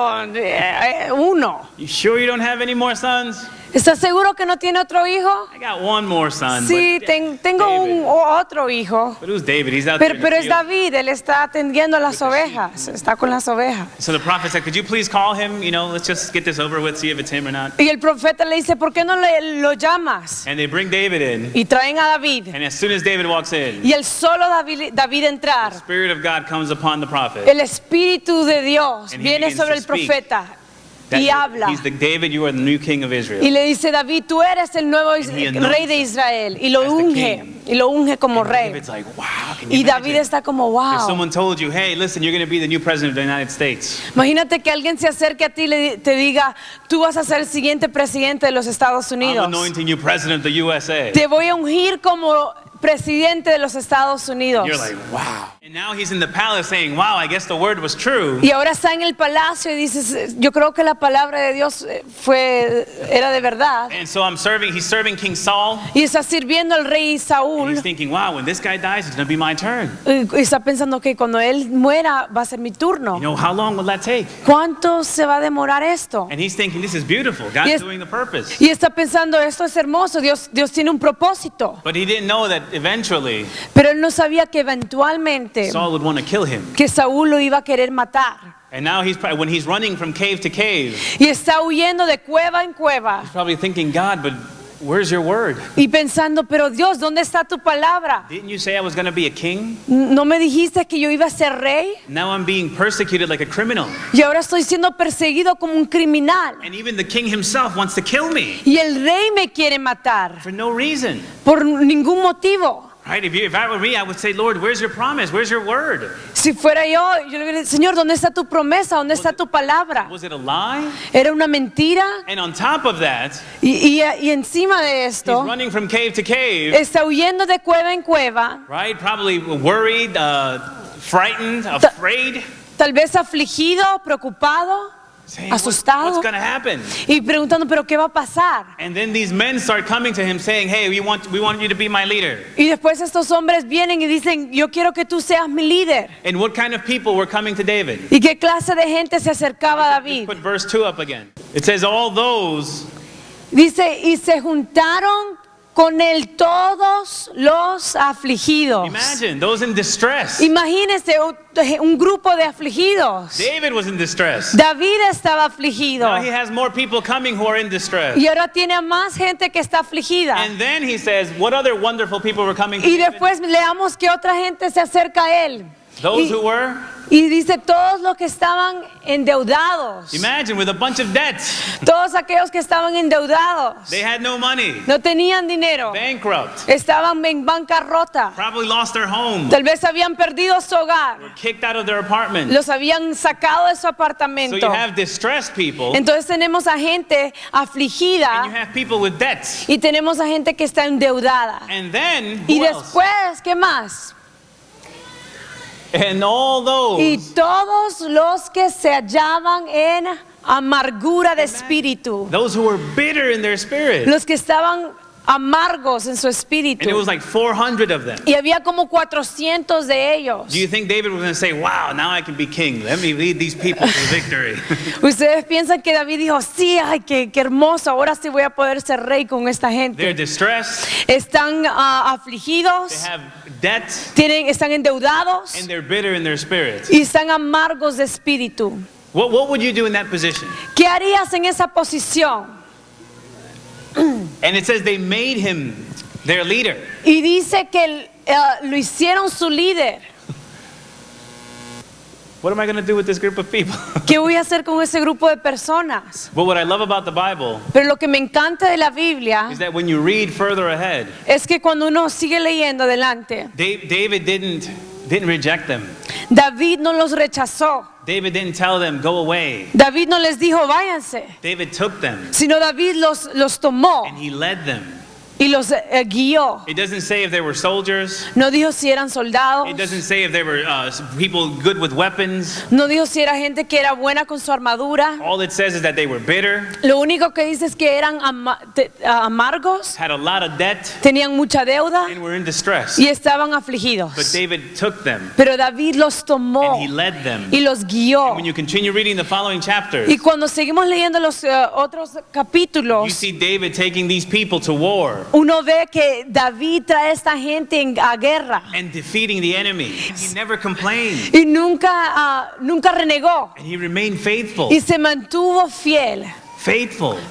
Speaker 2: uno.
Speaker 1: You sure you don't have any more sons?
Speaker 2: ¿Estás seguro que no tiene otro hijo?
Speaker 1: I got one more son.
Speaker 2: Sí,
Speaker 1: but
Speaker 2: tengo
Speaker 1: David.
Speaker 2: otro hijo.
Speaker 1: But who's David? He's out there in the
Speaker 2: Pero es
Speaker 1: field.
Speaker 2: David, él está atendiendo a las ovejas, está con las ovejas.
Speaker 1: So the prophet said, could you please call him? You know, let's just get this over with, see if it's him or not.
Speaker 2: Y el profeta le dice, ¿por qué no lo llamas?
Speaker 1: And they bring David in.
Speaker 2: Y traen a David.
Speaker 1: And as soon as David walks in,
Speaker 2: Y el solo David entrar,
Speaker 1: the Spirit of God comes upon the prophet.
Speaker 2: el Espíritu de Dios
Speaker 1: And he
Speaker 2: viene
Speaker 1: begins
Speaker 2: sobre
Speaker 1: to
Speaker 2: el
Speaker 1: speak.
Speaker 2: profeta
Speaker 1: That
Speaker 2: y habla.
Speaker 1: He's the David, you are the new king of Israel.
Speaker 2: Y le dice, David, tú eres el nuevo
Speaker 1: he anoints
Speaker 2: rey de Israel. Y lo
Speaker 1: as the
Speaker 2: unge,
Speaker 1: king.
Speaker 2: y lo unge como
Speaker 1: And
Speaker 2: rey.
Speaker 1: David's like, wow, can you
Speaker 2: Y David
Speaker 1: imagine?
Speaker 2: está como,
Speaker 1: If
Speaker 2: wow.
Speaker 1: someone told you, hey, listen, you're going to be the new president of the United States.
Speaker 2: Imagínate que alguien se acerque a ti y te diga, tú vas a ser el siguiente presidente de los Estados
Speaker 1: I'm
Speaker 2: Unidos.
Speaker 1: anointing you president of the USA.
Speaker 2: Te voy a ungir como presidente de los Estados Unidos.
Speaker 1: You're like, wow. And now he's in the palace saying, wow, I guess the word was true.
Speaker 2: Y ahora está en el palacio y dices, yo creo que la palabra de Dios era de verdad.
Speaker 1: And so he's serving King Saul.
Speaker 2: Y está sirviendo al rey
Speaker 1: And
Speaker 2: Saúl.
Speaker 1: he's thinking, wow, when this guy dies, it's going to be my turn.
Speaker 2: Y está pensando que cuando él muera va a ser mi turno.
Speaker 1: You know, how long will that take?
Speaker 2: ¿Cuánto se va a demorar esto?
Speaker 1: And he's thinking, this is beautiful. God's
Speaker 2: Yes.
Speaker 1: doing the purpose.
Speaker 2: Y está pensando, esto es hermoso, Dios tiene un propósito.
Speaker 1: But he didn't know that eventually
Speaker 2: Pero él no sabía que eventualmente
Speaker 1: Saul would want to kill him.
Speaker 2: que Saúl lo iba a querer matar.
Speaker 1: And now when he's running from cave to cave,
Speaker 2: Y está huyendo de cueva en cueva.
Speaker 1: he's probably thinking, God, but where's your word?
Speaker 2: Y pensando, pero Dios, ¿dónde está tu palabra?
Speaker 1: Didn't you say I was going to be a king?
Speaker 2: ¿No me dijiste que yo iba a ser rey?
Speaker 1: Now I'm being persecuted like a criminal.
Speaker 2: Y ahora estoy siendo perseguido como un criminal.
Speaker 1: And even the king himself wants to kill me
Speaker 2: Y el rey me quiere matar
Speaker 1: for no reason.
Speaker 2: por ningún motivo.
Speaker 1: Right? If I were me, I would say, Lord, where's your promise? Where's your word?
Speaker 2: Si fuera yo le hubiera dicho, Señor, ¿dónde está tu promesa? ¿Dónde está tu palabra?
Speaker 1: Was it a lie?
Speaker 2: ¿Era una mentira?
Speaker 1: And on top of that,
Speaker 2: Y encima de
Speaker 1: he's
Speaker 2: esto,
Speaker 1: running from cave to cave,
Speaker 2: está huyendo de cueva en cueva,
Speaker 1: right? Probably worried, frightened, afraid.
Speaker 2: tal vez afligido, preocupado,
Speaker 1: Saying,
Speaker 2: asustado,
Speaker 1: what's going to happen?
Speaker 2: y preguntando, ¿pero qué va a pasar?
Speaker 1: And then these men start coming to him saying, hey, we want you to be my leader.
Speaker 2: Y después estos hombres vienen y dicen, yo quiero que tú seas mi líder.
Speaker 1: And what kind of people were coming to David?
Speaker 2: ¿Y qué clase de gente se acercaba a David?
Speaker 1: Put verse 2 up again. It says, all those
Speaker 2: Dice, y se juntaron con él todos los afligidos.
Speaker 1: Imagine those in distress.
Speaker 2: Imagínese un grupo de afligidos.
Speaker 1: David was in distress.
Speaker 2: David estaba afligido.
Speaker 1: Now he has more people coming who are in distress.
Speaker 2: Y ahora tiene a más gente que está afligida.
Speaker 1: And then he says, what other wonderful people were coming to
Speaker 2: Y
Speaker 1: David?
Speaker 2: después leamos que otra gente se acerca a él.
Speaker 1: Those who were,
Speaker 2: Y dice todos los que estaban endeudados.
Speaker 1: imagine, with a bunch of debts.
Speaker 2: Todos aquellos que estaban endeudados.
Speaker 1: They had no money,
Speaker 2: No tenían dinero.
Speaker 1: bankrupt,
Speaker 2: Estaban en bancarrota.
Speaker 1: probably lost their home,
Speaker 2: Tal vez habían perdido su hogar.
Speaker 1: kicked out of their apartment.
Speaker 2: Los habían sacado de su
Speaker 1: So
Speaker 2: apartamento.
Speaker 1: you have distressed people,
Speaker 2: Entonces tenemos a gente
Speaker 1: and you
Speaker 2: afligida
Speaker 1: have people with debts.
Speaker 2: y tenemos a gente que está endeudada.
Speaker 1: And then,
Speaker 2: Y
Speaker 1: who else?
Speaker 2: después, ¿qué más?
Speaker 1: And all
Speaker 2: Y
Speaker 1: those,
Speaker 2: todos los que se hallaban en amargura de espíritu,
Speaker 1: those who were bitter in their spirit.
Speaker 2: los que estaban amargos en su
Speaker 1: And it
Speaker 2: espíritu.
Speaker 1: was like 400 of them.
Speaker 2: Y había como 400 de ellos.
Speaker 1: Do you think David was going to say, wow, now I can be king. Let me lead these people to victory.
Speaker 2: Ustedes piensan que David dijo, sí, ay, qué hermoso, ahora sí voy a poder ser rey con esta
Speaker 1: They're
Speaker 2: gente.
Speaker 1: distressed,
Speaker 2: Están
Speaker 1: they
Speaker 2: afligidos,
Speaker 1: have debts,
Speaker 2: están endeudados
Speaker 1: and they're bitter in their spirit.
Speaker 2: y están amargos de espíritu.
Speaker 1: What would you do in that position?
Speaker 2: ¿Qué harías en esa posición?
Speaker 1: And it says they made him their leader.
Speaker 2: Y dice que lo hicieron su líder.
Speaker 1: What am I going to do with this group of people?
Speaker 2: ¿Qué voy a hacer con ese grupo de personas?
Speaker 1: But what I love about the Bible
Speaker 2: Pero lo que me encanta de la Biblia
Speaker 1: is that when you read further ahead,
Speaker 2: es que cuando uno sigue leyendo adelante,
Speaker 1: David didn't didn't reject them.
Speaker 2: David no los rechazó.
Speaker 1: David didn't tell them, go away.
Speaker 2: David no les dijo, váyanse.
Speaker 1: David took them
Speaker 2: Sino David los tomó
Speaker 1: and he led them.
Speaker 2: y los guió.
Speaker 1: It doesn't say if they were soldiers.
Speaker 2: No dijo si eran soldados.
Speaker 1: It doesn't say if they were people good with weapons.
Speaker 2: No dijo si era gente que era buena con su armadura.
Speaker 1: All it says is that they were bitter,
Speaker 2: Lo único que dice es que eran amargos,
Speaker 1: had a lot of debt,
Speaker 2: tenían mucha deuda
Speaker 1: and were in distress.
Speaker 2: y estaban
Speaker 1: But
Speaker 2: afligidos.
Speaker 1: David took them
Speaker 2: Pero David los tomó
Speaker 1: and he led them.
Speaker 2: y los guió.
Speaker 1: When you continue reading the following chapters,
Speaker 2: Y cuando seguimos leyendo los otros
Speaker 1: you
Speaker 2: capítulos,
Speaker 1: see David taking these people to war
Speaker 2: uno ve que David trae a esta gente a guerra
Speaker 1: and defeating the enemy. He never complained
Speaker 2: y nunca renegó
Speaker 1: and he remained faithful.
Speaker 2: y se mantuvo fiel.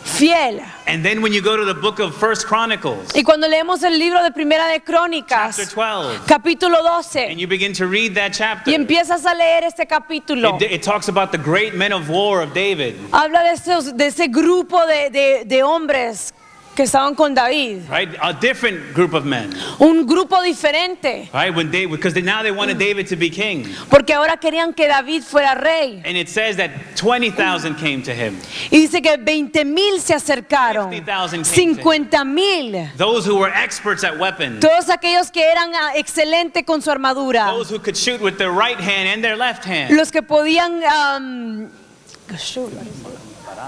Speaker 2: Fiel.
Speaker 1: And then when you go to the book of First Chronicles,
Speaker 2: Y cuando leemos el libro de Primera de Crónicas,
Speaker 1: chapter 12,
Speaker 2: capítulo
Speaker 1: and
Speaker 2: 12,
Speaker 1: you begin to read that chapter,
Speaker 2: y empiezas a leer este capítulo,
Speaker 1: it talks about the great men of war of David,
Speaker 2: habla de ese grupo de hombres que estaban con David.
Speaker 1: right? A different group of men,
Speaker 2: Un grupo diferente,
Speaker 1: right? Because now they wanted David to be king.
Speaker 2: porque ahora querían que David fuera rey.
Speaker 1: And it says that 20,000 came to him.
Speaker 2: Y dice que 20,000 se acercaron,
Speaker 1: 50,000
Speaker 2: 50,000.
Speaker 1: Those who were experts at weapons,
Speaker 2: Todos aquellos que eran excelentes con su armadura,
Speaker 1: those who could shoot with their right hand and their left hand,
Speaker 2: los que podían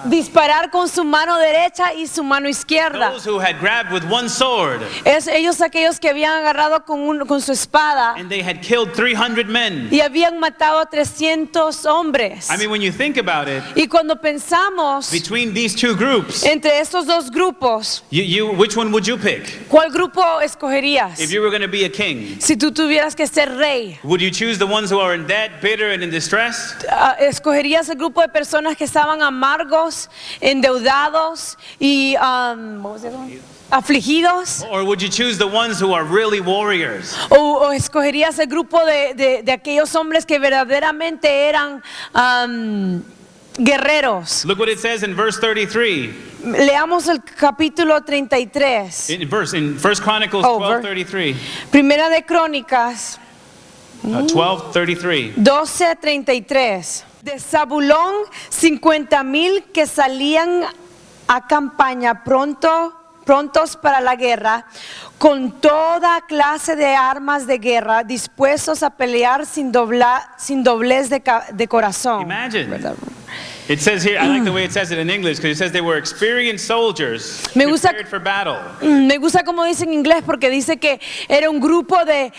Speaker 2: disparar con su mano derecha y su mano izquierda.
Speaker 1: those who had grabbed with one sword,
Speaker 2: Ellos aquellos que habían agarrado con su espada
Speaker 1: and they had killed 300 men.
Speaker 2: y habían matado a 300 hombres.
Speaker 1: I mean, when you think about it,
Speaker 2: Y cuando pensamos
Speaker 1: between these two groups,
Speaker 2: entre estos dos grupos,
Speaker 1: which one would you pick
Speaker 2: ¿cuál grupo escogerías?
Speaker 1: if you were going to be a king?
Speaker 2: Si tú tuvieras que ser rey,
Speaker 1: Would you choose the ones who are in debt, bitter, and in distress?
Speaker 2: ¿escogerías el grupo de personas que estaban amargos, endeudados y afligidos?
Speaker 1: Or would you choose the ones who are really warriors?
Speaker 2: ¿O escogerías el grupo de aquellos hombres que verdaderamente eran guerreros?
Speaker 1: Look what it says in verse 33.
Speaker 2: Leamos el capítulo 33.
Speaker 1: In 1 Chronicles
Speaker 2: Oh,
Speaker 1: 12:33.
Speaker 2: Primera de Crónicas
Speaker 1: 12:33.
Speaker 2: 12:33. De Zabulón, 50,000 que salían a campaña prontos para la guerra, con toda clase de armas de guerra, dispuestos a pelear sin doblez de corazón.
Speaker 1: Imagine. It says here, I like the way it says it in English, because it says they were experienced soldiers prepared for battle.
Speaker 2: Me gusta como dice en inglés porque dice que era un grupo de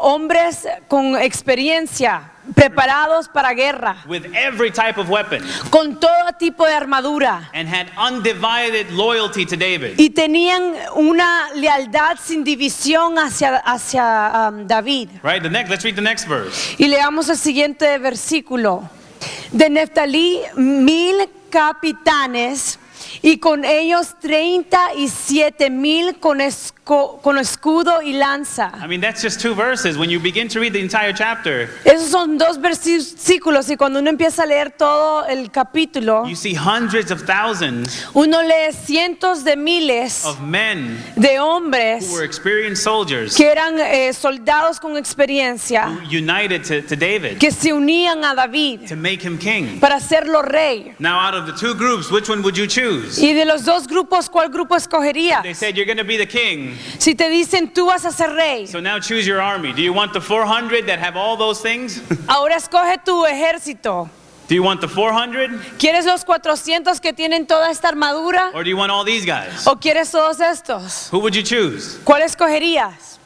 Speaker 2: hombres con experiencia, preparados para guerra,
Speaker 1: With every type of weapon,
Speaker 2: con todo tipo de armadura,
Speaker 1: and had undivided loyalty to David.
Speaker 2: y tenían una lealtad sin división hacia David.
Speaker 1: Right? Let's read the next verse.
Speaker 2: Y leamos el siguiente versículo. De Neftalí 1,000 capitanes y con ellos 37,000 con escudo y lanza.
Speaker 1: I mean, that's just 2 verses. When you begin to read the entire chapter,
Speaker 2: Esos son 2 versículos y cuando uno empieza a leer todo el capítulo,
Speaker 1: you see hundreds of thousands
Speaker 2: uno lee cientos de miles
Speaker 1: of men
Speaker 2: de
Speaker 1: who
Speaker 2: hombres
Speaker 1: were experienced soldiers
Speaker 2: que eran soldados con experiencia,
Speaker 1: who united to David
Speaker 2: que se unían a David
Speaker 1: to make him king.
Speaker 2: para hacerlo rey.
Speaker 1: Now, out of the 2 groups, which one would you choose?
Speaker 2: Y de los 2 grupos, ¿cuál grupo escogerías?
Speaker 1: They said you're going to be the king.
Speaker 2: Si te dicen tú vas a ser rey,
Speaker 1: So now choose your army. Do you want the 400 that have all those things?
Speaker 2: ahora escoge tu ejército.
Speaker 1: Do you want the 400?
Speaker 2: ¿Quieres los 400 que tienen toda esta armadura?
Speaker 1: Or do you want all these guys?
Speaker 2: ¿O quieres todos estos?
Speaker 1: Who would you choose?
Speaker 2: ¿Cuál escogerías?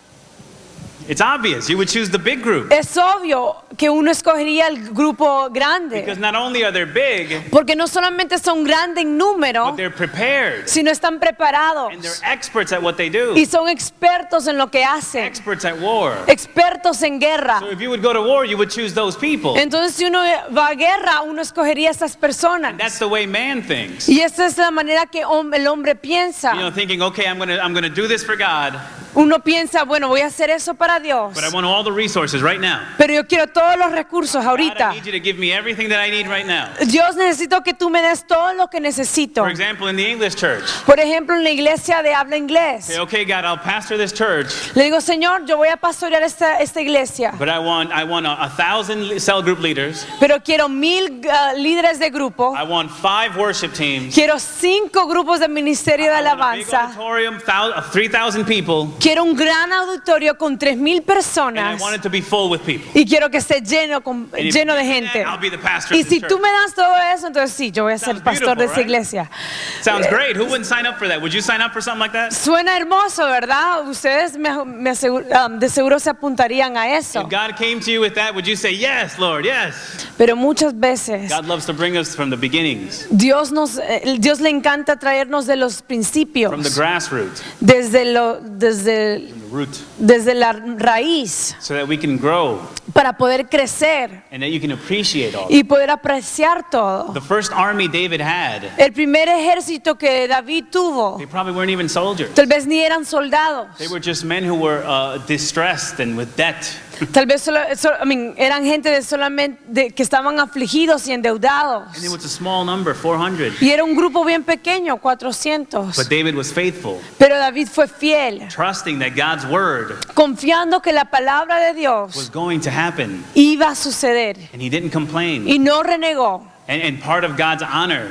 Speaker 1: It's obvious. You would choose the big group.
Speaker 2: Es obvio que uno escogería el grupo grande,
Speaker 1: Because not only are they big,
Speaker 2: porque no solamente son grandes en número,
Speaker 1: but they're prepared.
Speaker 2: sino están preparados
Speaker 1: And they're experts at what they do.
Speaker 2: y son expertos en lo que hacen,
Speaker 1: Experts at war.
Speaker 2: expertos en guerra.
Speaker 1: So if you would go to war, you would choose those people.
Speaker 2: Entonces, si uno va a guerra, uno escogería a estas personas.
Speaker 1: That's the way man thinks.
Speaker 2: Y esa es la manera que el hombre piensa.
Speaker 1: You know, thinking, okay, I'm gonna do this for God.
Speaker 2: Uno piensa, bueno, voy a hacer eso para Dios,
Speaker 1: but I want all the resources right now.
Speaker 2: pero yo quiero todos los recursos
Speaker 1: God,
Speaker 2: ahorita.
Speaker 1: I need you to give me everything that I need right now.
Speaker 2: Dios, necesito que tú me des todo lo que necesito.
Speaker 1: For example, in the English church,
Speaker 2: Por ejemplo, en la iglesia de habla inglés,
Speaker 1: say, okay, God, I'll pastor this church,
Speaker 2: le digo, Señor, yo voy a pastorear esta iglesia,
Speaker 1: but I want 1,000 cell group leaders.
Speaker 2: pero quiero 1000 líderes de grupo,
Speaker 1: I want 5 worship teams.
Speaker 2: quiero 5 grupos de ministerio de
Speaker 1: I want a big
Speaker 2: alabanza,
Speaker 1: auditorium of 3,000 people,
Speaker 2: quiero un gran auditorio con 3000
Speaker 1: and I
Speaker 2: personas
Speaker 1: want it to be full with people.
Speaker 2: y quiero que esté lleno,
Speaker 1: And if
Speaker 2: lleno de
Speaker 1: you do
Speaker 2: gente.
Speaker 1: that, I'll be the pastor
Speaker 2: Y
Speaker 1: of this
Speaker 2: si tú
Speaker 1: church.
Speaker 2: me das todo eso, entonces sí, yo voy a ser
Speaker 1: Sounds
Speaker 2: pastor de
Speaker 1: beautiful,
Speaker 2: esa
Speaker 1: right?
Speaker 2: iglesia.
Speaker 1: Sounds great. Who wouldn't sign up for that? Would you sign up for something like that?
Speaker 2: Suena hermoso, ¿verdad? Ustedes de seguro se apuntarían a eso.
Speaker 1: If God came to you with that, would you say, yes, Lord, yes?
Speaker 2: Pero muchas veces
Speaker 1: God loves to bring us from the beginnings,
Speaker 2: Dios le encanta traernos de los
Speaker 1: from
Speaker 2: principios,
Speaker 1: the grassroots,
Speaker 2: desde
Speaker 1: the root,
Speaker 2: la raíz,
Speaker 1: so that we can grow
Speaker 2: para poder crecer
Speaker 1: and that you can appreciate all.
Speaker 2: y poder apreciar todo.
Speaker 1: The first army David had,
Speaker 2: El primer ejército que David tuvo,
Speaker 1: they probably weren't even soldiers.
Speaker 2: tal vez ni eran soldados,
Speaker 1: They were just men who were distressed and with debt.
Speaker 2: tal vez eran gente que estaban afligidos y endeudados.
Speaker 1: And it was a small number, 400.
Speaker 2: Y era un grupo bien pequeño, 400.
Speaker 1: But David was faithful,
Speaker 2: Pero David fue fiel,
Speaker 1: trusting that God's word
Speaker 2: confiando que la palabra de
Speaker 1: was
Speaker 2: Dios
Speaker 1: going to happen.
Speaker 2: iba a suceder.
Speaker 1: And he didn't complain.
Speaker 2: Y no renegó.
Speaker 1: And part of God's honor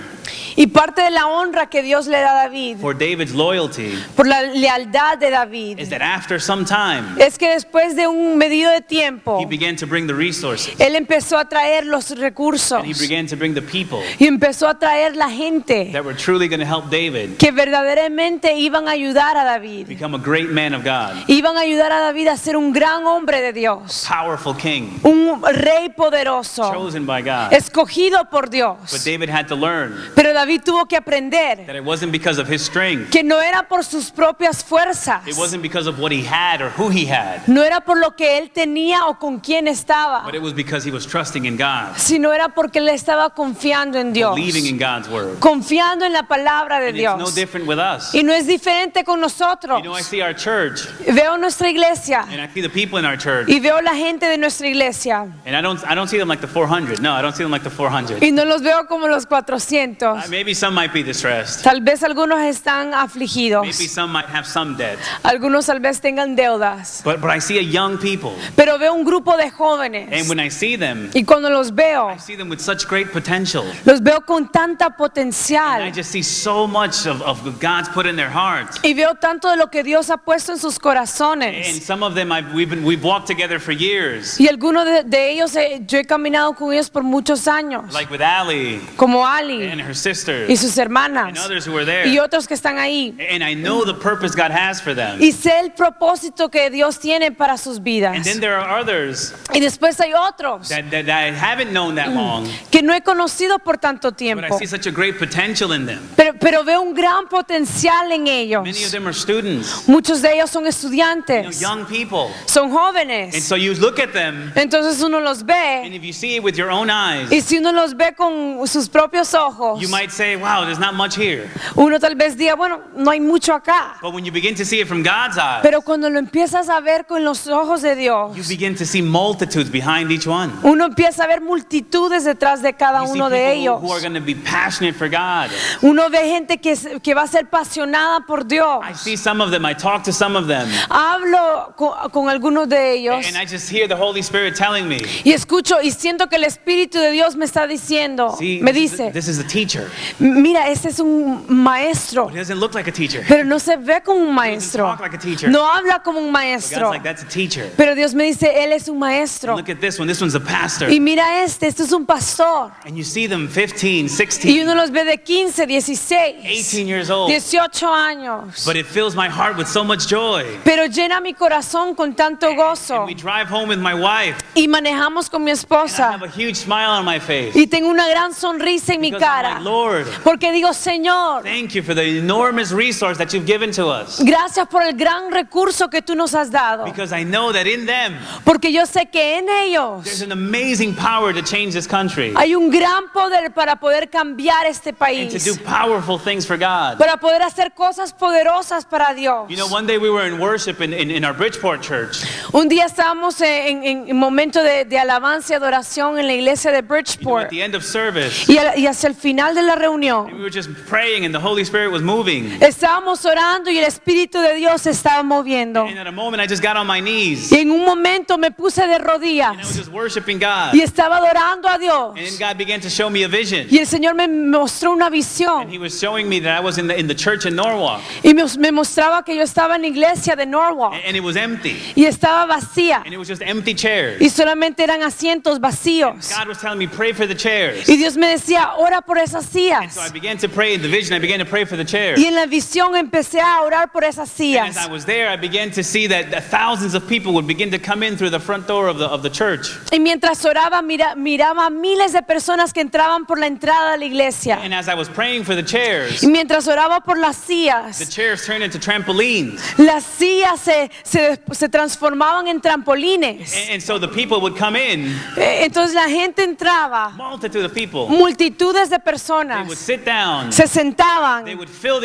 Speaker 2: Y parte de la honra que Dios le da a David
Speaker 1: for David's loyalty
Speaker 2: por la lealtad de David
Speaker 1: is that after some time,
Speaker 2: es que después de un medido de tiempo,
Speaker 1: he began to bring the resources.
Speaker 2: él empezó a traer los recursos
Speaker 1: And he began to bring the people
Speaker 2: y empezó a traer la gente
Speaker 1: that were truly going to help David
Speaker 2: que verdaderamente iban a ayudar a David.
Speaker 1: become a great man of God,
Speaker 2: Iban a ayudar a David a ser un gran hombre de Dios,
Speaker 1: powerful king,
Speaker 2: un rey poderoso,
Speaker 1: chosen by God.
Speaker 2: escogido por
Speaker 1: But
Speaker 2: Dios.
Speaker 1: David had to learn
Speaker 2: Pero David tuvo que aprender
Speaker 1: that it wasn't because of his strength.
Speaker 2: que no era por sus propias fuerzas,
Speaker 1: It wasn't because of what he had or who he had,
Speaker 2: no era por lo que él tenía o con quién estaba,
Speaker 1: but it was because he was trusting in God,
Speaker 2: sino era porque él estaba confiando en Dios,
Speaker 1: believing in God's word.
Speaker 2: confiando en la palabra de
Speaker 1: And it's no
Speaker 2: Dios.
Speaker 1: different with us.
Speaker 2: Y no es diferente con nosotros.
Speaker 1: I see our church,
Speaker 2: Veo nuestra iglesia
Speaker 1: and I see the people in our church,
Speaker 2: y veo la gente de nuestra iglesia
Speaker 1: and I don't see them like the 400. No, I don't see them like the 400.
Speaker 2: y no los veo como los 400.
Speaker 1: Maybe some might be distressed.
Speaker 2: Tal vez algunos están afligidos,
Speaker 1: Maybe some might have some debt.
Speaker 2: algunos tal vez tengan deudas,
Speaker 1: But I see a young people,
Speaker 2: pero veo un grupo de
Speaker 1: and
Speaker 2: jóvenes
Speaker 1: when I see them,
Speaker 2: y cuando los veo,
Speaker 1: I see them with such great potential.
Speaker 2: los veo con tanta
Speaker 1: And I
Speaker 2: potencial
Speaker 1: just see so much of what God's put in their hearts.
Speaker 2: y veo tanto de lo que Dios ha puesto en sus
Speaker 1: And
Speaker 2: corazones.
Speaker 1: some of them we've walked together for years,
Speaker 2: Y algunos de ellos yo he caminado con ellos por muchos años,
Speaker 1: like with Allie
Speaker 2: como Ali
Speaker 1: and her
Speaker 2: y
Speaker 1: sisters
Speaker 2: sus
Speaker 1: and
Speaker 2: hermanas
Speaker 1: others who were there.
Speaker 2: y otros que están ahí.
Speaker 1: And I know the purpose God has for them.
Speaker 2: Y sé el propósito que Dios tiene para sus vidas.
Speaker 1: And then there are others
Speaker 2: Y después hay otros
Speaker 1: that I haven't known that long,
Speaker 2: que no he conocido por tanto
Speaker 1: but I
Speaker 2: tiempo,
Speaker 1: see such a great potential in them.
Speaker 2: pero veo un gran potencial en
Speaker 1: Many of
Speaker 2: ellos.
Speaker 1: them are students,
Speaker 2: Muchos de ellos son
Speaker 1: young
Speaker 2: estudiantes,
Speaker 1: people.
Speaker 2: son
Speaker 1: And
Speaker 2: jóvenes.
Speaker 1: so you look at them,
Speaker 2: Entonces uno los
Speaker 1: and
Speaker 2: ve
Speaker 1: if you see it with your own eyes,
Speaker 2: y si uno los ve con sus propios ojos,
Speaker 1: you might say, wow, there's not much here.
Speaker 2: uno tal vez diga, bueno, no hay mucho acá.
Speaker 1: But when you begin to see it from God's eyes,
Speaker 2: Pero cuando lo empiezas a ver con los ojos de Dios,
Speaker 1: you begin to see multitudes behind each one.
Speaker 2: uno empieza a ver multitudes detrás de cada
Speaker 1: You see
Speaker 2: uno de
Speaker 1: people
Speaker 2: ellos.
Speaker 1: who are going to be passionate for God.
Speaker 2: Uno ve gente que va a ser apasionada por Dios.
Speaker 1: I see some of them, I talk to some of them,
Speaker 2: Hablo con algunos de ellos
Speaker 1: and I just hear the Holy Spirit telling me,
Speaker 2: y escucho y siento que el Espíritu de Dios me está diciendo,
Speaker 1: see,
Speaker 2: me
Speaker 1: this is,
Speaker 2: dice,
Speaker 1: this is a teacher.
Speaker 2: mira, este es un maestro,
Speaker 1: He doesn't look like a teacher.
Speaker 2: pero no se ve como un
Speaker 1: He doesn't
Speaker 2: maestro,
Speaker 1: talk like a teacher.
Speaker 2: no habla como un
Speaker 1: But God's
Speaker 2: maestro,
Speaker 1: like, that's a teacher.
Speaker 2: pero Dios me dice, él es un maestro.
Speaker 1: Look at this one. This one's a pastor.
Speaker 2: Y mira este es un pastor.
Speaker 1: And you see them 15,
Speaker 2: Y
Speaker 1: 16,
Speaker 2: uno los ve de 15, 16,
Speaker 1: 18 years old.
Speaker 2: 18 años.
Speaker 1: But it fills my heart with so much joy.
Speaker 2: Pero llena mi corazón con tanto gozo.
Speaker 1: And we drive home with my wife,
Speaker 2: Y manejamos con mi
Speaker 1: and I
Speaker 2: esposa.
Speaker 1: have a huge smile on my face.
Speaker 2: Y tengo una gran sonrisa en mi
Speaker 1: Because I'm
Speaker 2: cara. iglesia.
Speaker 1: Lord,
Speaker 2: Porque digo, Señor,
Speaker 1: thank you for the enormous resource that you've given to us.
Speaker 2: gracias por el gran recurso que tú nos has dado.
Speaker 1: Because I know that in them,
Speaker 2: Porque yo sé que en
Speaker 1: there's
Speaker 2: ellos
Speaker 1: an amazing power to change this country
Speaker 2: hay un gran poder para poder cambiar este
Speaker 1: and to do
Speaker 2: país.
Speaker 1: powerful things for God.
Speaker 2: Para poder hacer cosas poderosas para Dios.
Speaker 1: You know, one day we were in worship in our Bridgeport church.
Speaker 2: Un día estábamos en momento de alabanza y adoración en la iglesia de
Speaker 1: You know, at
Speaker 2: Bridgeport.
Speaker 1: the end of service,
Speaker 2: Y hacia el final de la
Speaker 1: and
Speaker 2: reunión
Speaker 1: we were just praying and the Holy Spirit was moving.
Speaker 2: estábamos orando y el Espíritu de Dios se estaba moviendo.
Speaker 1: And at a moment I just got on my knees
Speaker 2: Y en un momento me puse de
Speaker 1: and I was
Speaker 2: rodillas
Speaker 1: just worshiping God.
Speaker 2: y estaba adorando a Dios.
Speaker 1: And then God began to show me a vision.
Speaker 2: Y el Señor me mostró una
Speaker 1: And
Speaker 2: visión
Speaker 1: he was showing me that I was in the church in Norwalk
Speaker 2: y me mostraba que yo estaba en la iglesia de Norwalk
Speaker 1: and it was empty.
Speaker 2: y estaba vacía
Speaker 1: And it was just empty chairs.
Speaker 2: y solamente eran asientos vacíos.
Speaker 1: God was telling me, pray for the chairs.
Speaker 2: Y Dios me decía, ora por esas
Speaker 1: So I
Speaker 2: sillas.
Speaker 1: began to pray in the vision. I began to pray for the chairs.
Speaker 2: Y en la visión empecé a orar por esas
Speaker 1: And as I
Speaker 2: sillas.
Speaker 1: was there, I began to see that thousands of people would begin to come in through the front door of the church.
Speaker 2: Y mientras oraba, miraba a miles de personas que entraban por la entrada de la iglesia.
Speaker 1: And as I was praying for the chairs,
Speaker 2: Y mientras oraba por las
Speaker 1: the
Speaker 2: sillas,
Speaker 1: chairs turned into trampolines.
Speaker 2: las sillas se transformaban en trampolines.
Speaker 1: And so the people would come in,
Speaker 2: Entonces la gente entraba,
Speaker 1: multitude of people.
Speaker 2: multitudes de
Speaker 1: They would
Speaker 2: personas
Speaker 1: sit down.
Speaker 2: se
Speaker 1: They
Speaker 2: sentaban,
Speaker 1: would fill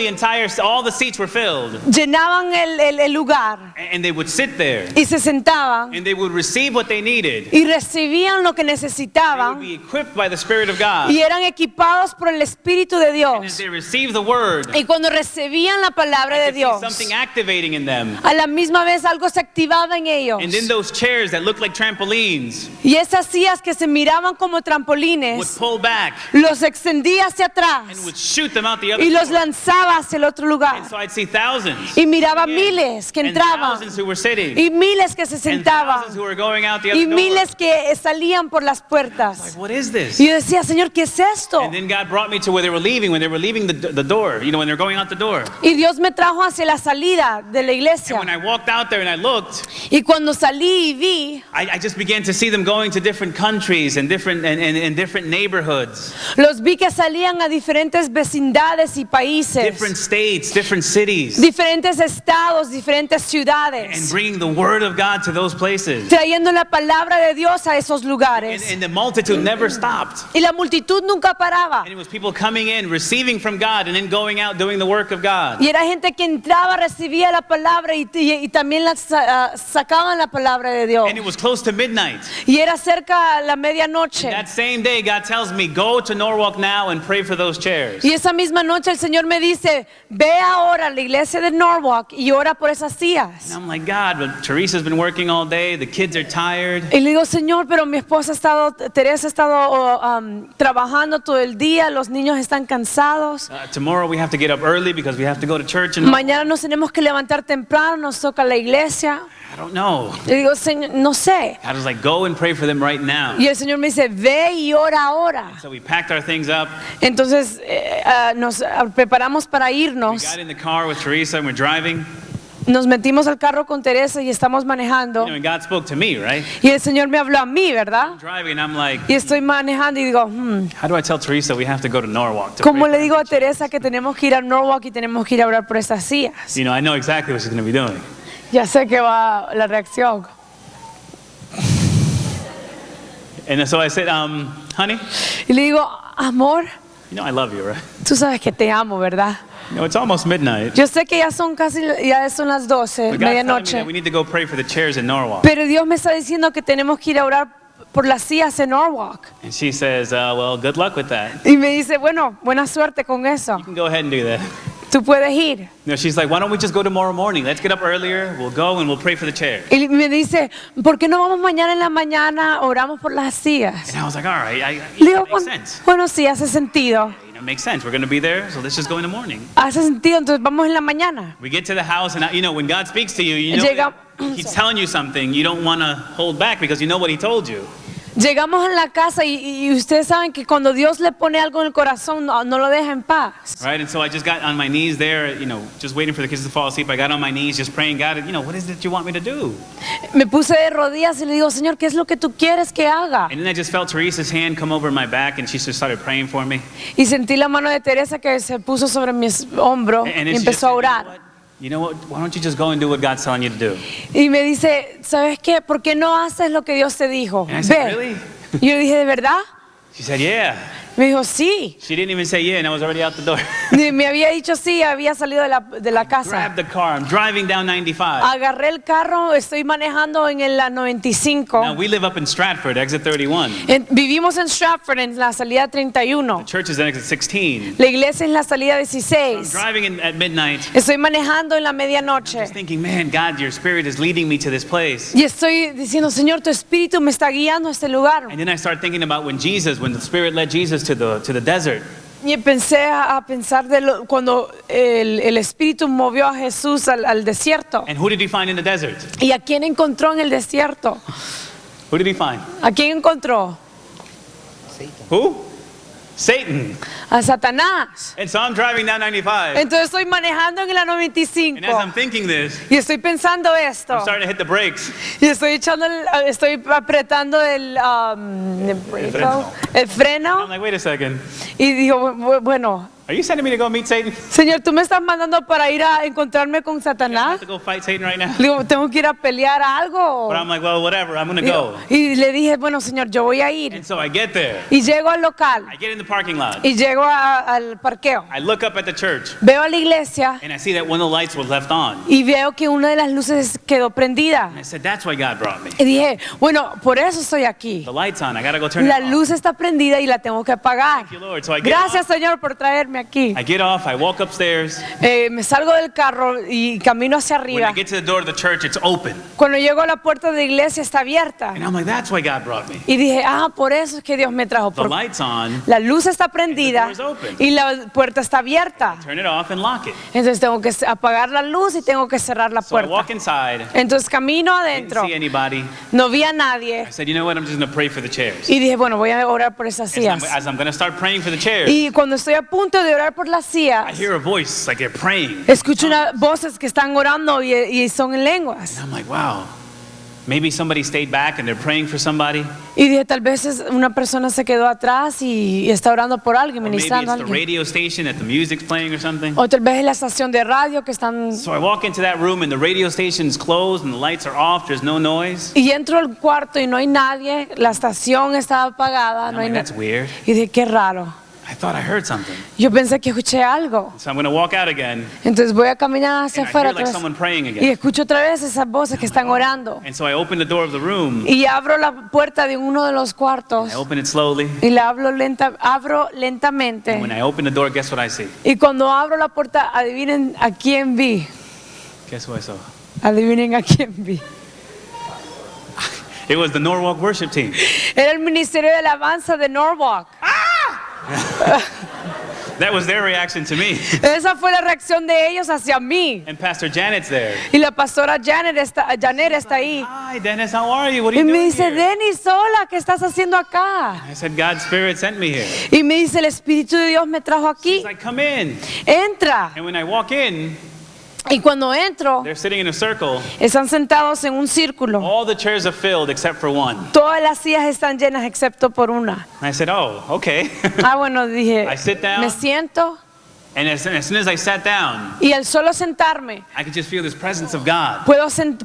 Speaker 1: all the seats were filled.
Speaker 2: llenaban el lugar
Speaker 1: And they would sit there.
Speaker 2: y se sentaban
Speaker 1: And they would receive what they needed.
Speaker 2: y recibían lo que
Speaker 1: They would
Speaker 2: necesitaban
Speaker 1: be equipped by the Spirit of God.
Speaker 2: y eran equipados por el Espíritu de
Speaker 1: And as
Speaker 2: Dios.
Speaker 1: they received the word,
Speaker 2: Y cuando recibían la palabra
Speaker 1: I
Speaker 2: de
Speaker 1: could see
Speaker 2: Dios,
Speaker 1: something activating in them.
Speaker 2: a la misma vez algo se activaba en ellos.
Speaker 1: And in those chairs that looked like trampolines
Speaker 2: Y esas sillas que se miraban como
Speaker 1: would
Speaker 2: trampolines,
Speaker 1: pull back
Speaker 2: los extendía hacia
Speaker 1: and
Speaker 2: atrás
Speaker 1: would shoot them out the other
Speaker 2: y los
Speaker 1: door.
Speaker 2: lanzaba hacia el otro lugar.
Speaker 1: And so I'd see thousands.
Speaker 2: Y miraba
Speaker 1: coming in,
Speaker 2: miles que
Speaker 1: and
Speaker 2: entraban
Speaker 1: thousands who were sitting.
Speaker 2: y miles que se
Speaker 1: And thousands
Speaker 2: sentaban
Speaker 1: who were going out the
Speaker 2: y
Speaker 1: other door.
Speaker 2: miles que salían por las
Speaker 1: Like,
Speaker 2: puertas.
Speaker 1: what is this?
Speaker 2: Y yo decía, Señor, ¿qué es esto?
Speaker 1: And then God brought me to where they were leaving, when they were leaving the door, you know, when they're going out the door.
Speaker 2: Y Dios me trajo hacia la salida de la
Speaker 1: And
Speaker 2: iglesia.
Speaker 1: when I walked out there and I looked,
Speaker 2: Y cuando salí y vi,
Speaker 1: I just began to see them going to different countries and different neighborhoods,
Speaker 2: los vi que salían a diferentes vecindades y países,
Speaker 1: different states, different cities,
Speaker 2: diferentes estados, diferentes
Speaker 1: and
Speaker 2: ciudades,
Speaker 1: bringing the word of God to those places.
Speaker 2: trayendo la palabra de Dios a esos lugares.
Speaker 1: And the multitude never stopped.
Speaker 2: Y la multitud nunca paraba.
Speaker 1: And it was people coming in, receiving from God, and then going out doing the work of God.
Speaker 2: Y era gente que entraba, recibía la palabra y también sacaban la palabra de Dios.
Speaker 1: And it was close to midnight.
Speaker 2: Y era cerca la medianoche.
Speaker 1: That same day, God tells me, go to Norwalk now and pray for those chairs.
Speaker 2: Y esa misma noche el Señor me dice, ve ahora a la iglesia de Norwalk y ora por esas
Speaker 1: And
Speaker 2: sillas.
Speaker 1: I'm like, God, but Teresa's been working all day. The kids are tired.
Speaker 2: Y le digo, Señor, pero mi esposa ha estado, Teresa ha estado trabajando todo el día, los niños están cansados.
Speaker 1: Tomorrow we have to get up early because we have to go to church. And
Speaker 2: Mañana nos tenemos que levantar temprano, nos toca la iglesia.
Speaker 1: I don't know.
Speaker 2: Le digo, Señor, no sé.
Speaker 1: God was like, go and pray for them right now.
Speaker 2: Y el Señor me dice, ve y ora ahora.
Speaker 1: So we packed our things up.
Speaker 2: Entonces nos preparamos para
Speaker 1: We
Speaker 2: irnos.
Speaker 1: got in the car with Teresa and we're driving.
Speaker 2: Nos metimos al carro con Teresa y estamos manejando.
Speaker 1: You know, and God spoke to me, right?
Speaker 2: Y el Señor me habló a mí, ¿verdad?
Speaker 1: Driving, and I'm like,
Speaker 2: Y estoy manejando y digo,
Speaker 1: how do I tell Teresa we have to go to Norwalk? To
Speaker 2: ¿cómo
Speaker 1: pray
Speaker 2: le
Speaker 1: for
Speaker 2: digo a
Speaker 1: her?
Speaker 2: Teresa que tenemos que ir a Norwalk y tenemos que ir a orar por estas sillas?
Speaker 1: You know, I know exactly what she's going to be doing.
Speaker 2: Ya sé que va la reacción.
Speaker 1: And so I said, honey,
Speaker 2: Y le digo, amor,
Speaker 1: you know I love you, right?
Speaker 2: tú sabes que te amo, ¿verdad?
Speaker 1: You know, it's almost midnight.
Speaker 2: Yo sé que ya son las 12,
Speaker 1: But God's telling me that
Speaker 2: medianoche.
Speaker 1: we need to go pray for the chairs in Norwalk.
Speaker 2: Pero Dios me está diciendo que tenemos que ir a orar por las sillas en Norwalk.
Speaker 1: And she says, well, good luck with that.
Speaker 2: Y me dice, bueno, buena suerte con eso.
Speaker 1: You can go ahead and do that.
Speaker 2: Tú puedes ir.
Speaker 1: You know, she's like, why don't we just go tomorrow morning? Let's get up earlier. We'll go and we'll pray for the chairs.
Speaker 2: Y me dice, ¿por qué no vamos mañana en la mañana, oramos por las sillas?
Speaker 1: And I was like, all right,
Speaker 2: Le digo,
Speaker 1: it makes sense.
Speaker 2: bueno, sí, hace sentido.
Speaker 1: You know, it makes sense. We're going to be there, so let's just go in the morning.
Speaker 2: Hace sentido, entonces vamos en la mañana.
Speaker 1: We get to the house, and you know, when God speaks to you, you know
Speaker 2: Llega-
Speaker 1: that He's telling you something. You don't want to hold back because you know what He told you.
Speaker 2: Llegamos a la casa y ustedes saben que cuando Dios le pone algo en el corazón no lo deja en paz.
Speaker 1: Right? And so I just got on my knees there, just waiting for the kids to fall asleep. I got on my knees just praying, God, what is it you want me to do?
Speaker 2: Me puse de rodillas y le digo, Señor, ¿qué es lo que tú quieres que haga?
Speaker 1: And then I just felt Teresa's hand come over my back and she just started praying for me.
Speaker 2: Y sentí la mano de Teresa que se puso sobre mi hombro
Speaker 1: And
Speaker 2: y
Speaker 1: then she just
Speaker 2: empezó a
Speaker 1: said,
Speaker 2: orar.
Speaker 1: you know what? Why don't you just go and do what God's telling you to do?
Speaker 2: Y me dice, ¿sabes qué? ¿Por qué no haces lo que Dios te dijo?
Speaker 1: And I said,
Speaker 2: Ve.
Speaker 1: really?
Speaker 2: Y yo dije, ¿de verdad?
Speaker 1: She said, yeah.
Speaker 2: Me dijo, sí.
Speaker 1: She didn't even say yeah, and I was already out the door.
Speaker 2: Me había dicho sí, había salido de la casa.
Speaker 1: Grabbed the car. I'm driving down 95.
Speaker 2: Agarré el carro, estoy manejando en la 95.
Speaker 1: Now, we live up in Stratford, exit 31.
Speaker 2: Vivimos en Stratford, en la salida 31.
Speaker 1: Church is at exit 16.
Speaker 2: La iglesia es en la salida
Speaker 1: I'm
Speaker 2: 16.
Speaker 1: driving at midnight,
Speaker 2: Estoy manejando en la medianoche.
Speaker 1: just thinking, man, God, your spirit is leading me to this place.
Speaker 2: Y estoy diciendo, Señor, tu espíritu me está guiando a este lugar.
Speaker 1: And then I start thinking about when the Spirit led Jesus to the desert.
Speaker 2: Y empecé a pensar cuando el espíritu movió a Jesús al desierto.
Speaker 1: And who did he find in the desert?
Speaker 2: ¿Y a quién encontró en el desierto?
Speaker 1: Who did he find?
Speaker 2: ¿A quién encontró?
Speaker 1: Who? Satan.
Speaker 2: A Satanás.
Speaker 1: And so I'm driving down 95.
Speaker 2: Entonces estoy manejando en la 95
Speaker 1: And as I'm thinking this,
Speaker 2: y estoy pensando esto
Speaker 1: I'm starting to hit the brakes.
Speaker 2: y estoy apretando el freno
Speaker 1: I'm like, wait a second.
Speaker 2: y digo, bueno,
Speaker 1: Are you sending me to go meet Satan?
Speaker 2: Señor, tú me estás mandando para ir a encontrarme con
Speaker 1: I
Speaker 2: Satanás.
Speaker 1: have to go fight Satan right now?
Speaker 2: Le digo, tengo que ir a pelear algo.
Speaker 1: But I'm like, well, whatever, I'm going to go.
Speaker 2: Y le dije, bueno, Señor, yo voy a ir.
Speaker 1: And so I get there.
Speaker 2: Y llego al local
Speaker 1: I get in the parking lot.
Speaker 2: y llego al parqueo.
Speaker 1: I look up at the church.
Speaker 2: Veo a la iglesia
Speaker 1: And I see that one of the lights was left on.
Speaker 2: y veo que una de las luces quedó prendida.
Speaker 1: And I said, that's why God brought me.
Speaker 2: Y dije, bueno, por eso estoy aquí.
Speaker 1: The light's on. I got to go turn
Speaker 2: La
Speaker 1: it off.
Speaker 2: luz está prendida y la tengo que apagar.
Speaker 1: Thank you, Lord. So I get
Speaker 2: Gracias,
Speaker 1: off.
Speaker 2: Señor, por traerme aquí.
Speaker 1: I get off. I walk upstairs.
Speaker 2: Me salgo del carro y camino hacia
Speaker 1: When I
Speaker 2: arriba.
Speaker 1: get to the door of the church, it's open.
Speaker 2: Cuando llego a la puerta de la iglesia está abierta.
Speaker 1: And I'm like, that's why God brought me.
Speaker 2: Y dije, por eso es que Dios me trajo.
Speaker 1: The light's on.
Speaker 2: La luz está prendida
Speaker 1: And the door is open.
Speaker 2: y la puerta está abierta.
Speaker 1: Turn it off and lock it.
Speaker 2: Entonces tengo que apagar la luz y tengo que cerrar la
Speaker 1: So I
Speaker 2: puerta.
Speaker 1: walk inside.
Speaker 2: Entonces camino
Speaker 1: Didn't
Speaker 2: adentro,
Speaker 1: see anybody.
Speaker 2: no vi a nadie
Speaker 1: I said, you know what? I'm just going to pray for the chairs.
Speaker 2: y dije, bueno, voy a orar por esas sillas.
Speaker 1: As I'm going to start praying for the chairs,
Speaker 2: Y cuando estoy a punto de orar por las
Speaker 1: I
Speaker 2: sillas,
Speaker 1: hear a voice like they're praying.
Speaker 2: escucho unas voces que están orando y son en lenguas.
Speaker 1: And I'm like, wow. Maybe somebody stayed back and they're praying for somebody.
Speaker 2: Y dije, tal vez una persona se quedó atrás y está orando por alguien,
Speaker 1: Or maybe
Speaker 2: ministrando a
Speaker 1: it's the
Speaker 2: alguien.
Speaker 1: radio station that the music's playing or something.
Speaker 2: O tal vez es la estación de radio que están...
Speaker 1: So I walk into that room and the radio station's closed and the lights are off. There's no noise.
Speaker 2: Y entro al cuarto y no hay nadie, la estación está apagada,
Speaker 1: And
Speaker 2: no
Speaker 1: I'm
Speaker 2: hay
Speaker 1: like, that's
Speaker 2: nadie.
Speaker 1: weird.
Speaker 2: Y dije, qué raro.
Speaker 1: I thought I heard something.
Speaker 2: Yo pensé que escuché algo.
Speaker 1: So I'm going to walk out again
Speaker 2: Entonces voy a caminar hacia
Speaker 1: and I
Speaker 2: afuera
Speaker 1: hear like
Speaker 2: otra vez.
Speaker 1: someone praying
Speaker 2: Y
Speaker 1: again.
Speaker 2: escucho otra vez esas voces que están orando.
Speaker 1: And so I open the door of the room.
Speaker 2: Y abro la puerta de uno de los cuartos
Speaker 1: I open it slowly.
Speaker 2: y la abro
Speaker 1: And
Speaker 2: lentamente.
Speaker 1: when I open the door, guess what I see?
Speaker 2: Y cuando abro la puerta, adivinen a quién vi.
Speaker 1: Guess what I saw?
Speaker 2: Adivinen a quién vi.
Speaker 1: It was the Norwalk worship team.
Speaker 2: Era el ministerio de alabanza de Norwalk.
Speaker 1: That was their reaction to me.
Speaker 2: Esa fue la reacción de ellos hacia mí.
Speaker 1: And Pastor Janet's there.
Speaker 2: Y la pastora Janet está ahí.
Speaker 1: Hi, Dennis, how are you? What are
Speaker 2: Y
Speaker 1: you
Speaker 2: me
Speaker 1: doing
Speaker 2: dice,
Speaker 1: here?
Speaker 2: Denis, hola, ¿qué estás haciendo acá?
Speaker 1: I said, God's Spirit sent me here.
Speaker 2: Y me dice, el Espíritu de Dios me trajo aquí.
Speaker 1: He's like, come in.
Speaker 2: Entra.
Speaker 1: And when I walk in,
Speaker 2: Y cuando entro,
Speaker 1: they're sitting in a circle.
Speaker 2: están sentados en un círculo.
Speaker 1: All the chairs are filled except for one.
Speaker 2: Todas las sillas están llenas excepto por una.
Speaker 1: And I said, oh, okay.
Speaker 2: Bueno, dije,
Speaker 1: I sit down.
Speaker 2: me siento
Speaker 1: And as soon as I sat down,
Speaker 2: y al solo sentarme,
Speaker 1: I could just feel this presence of God.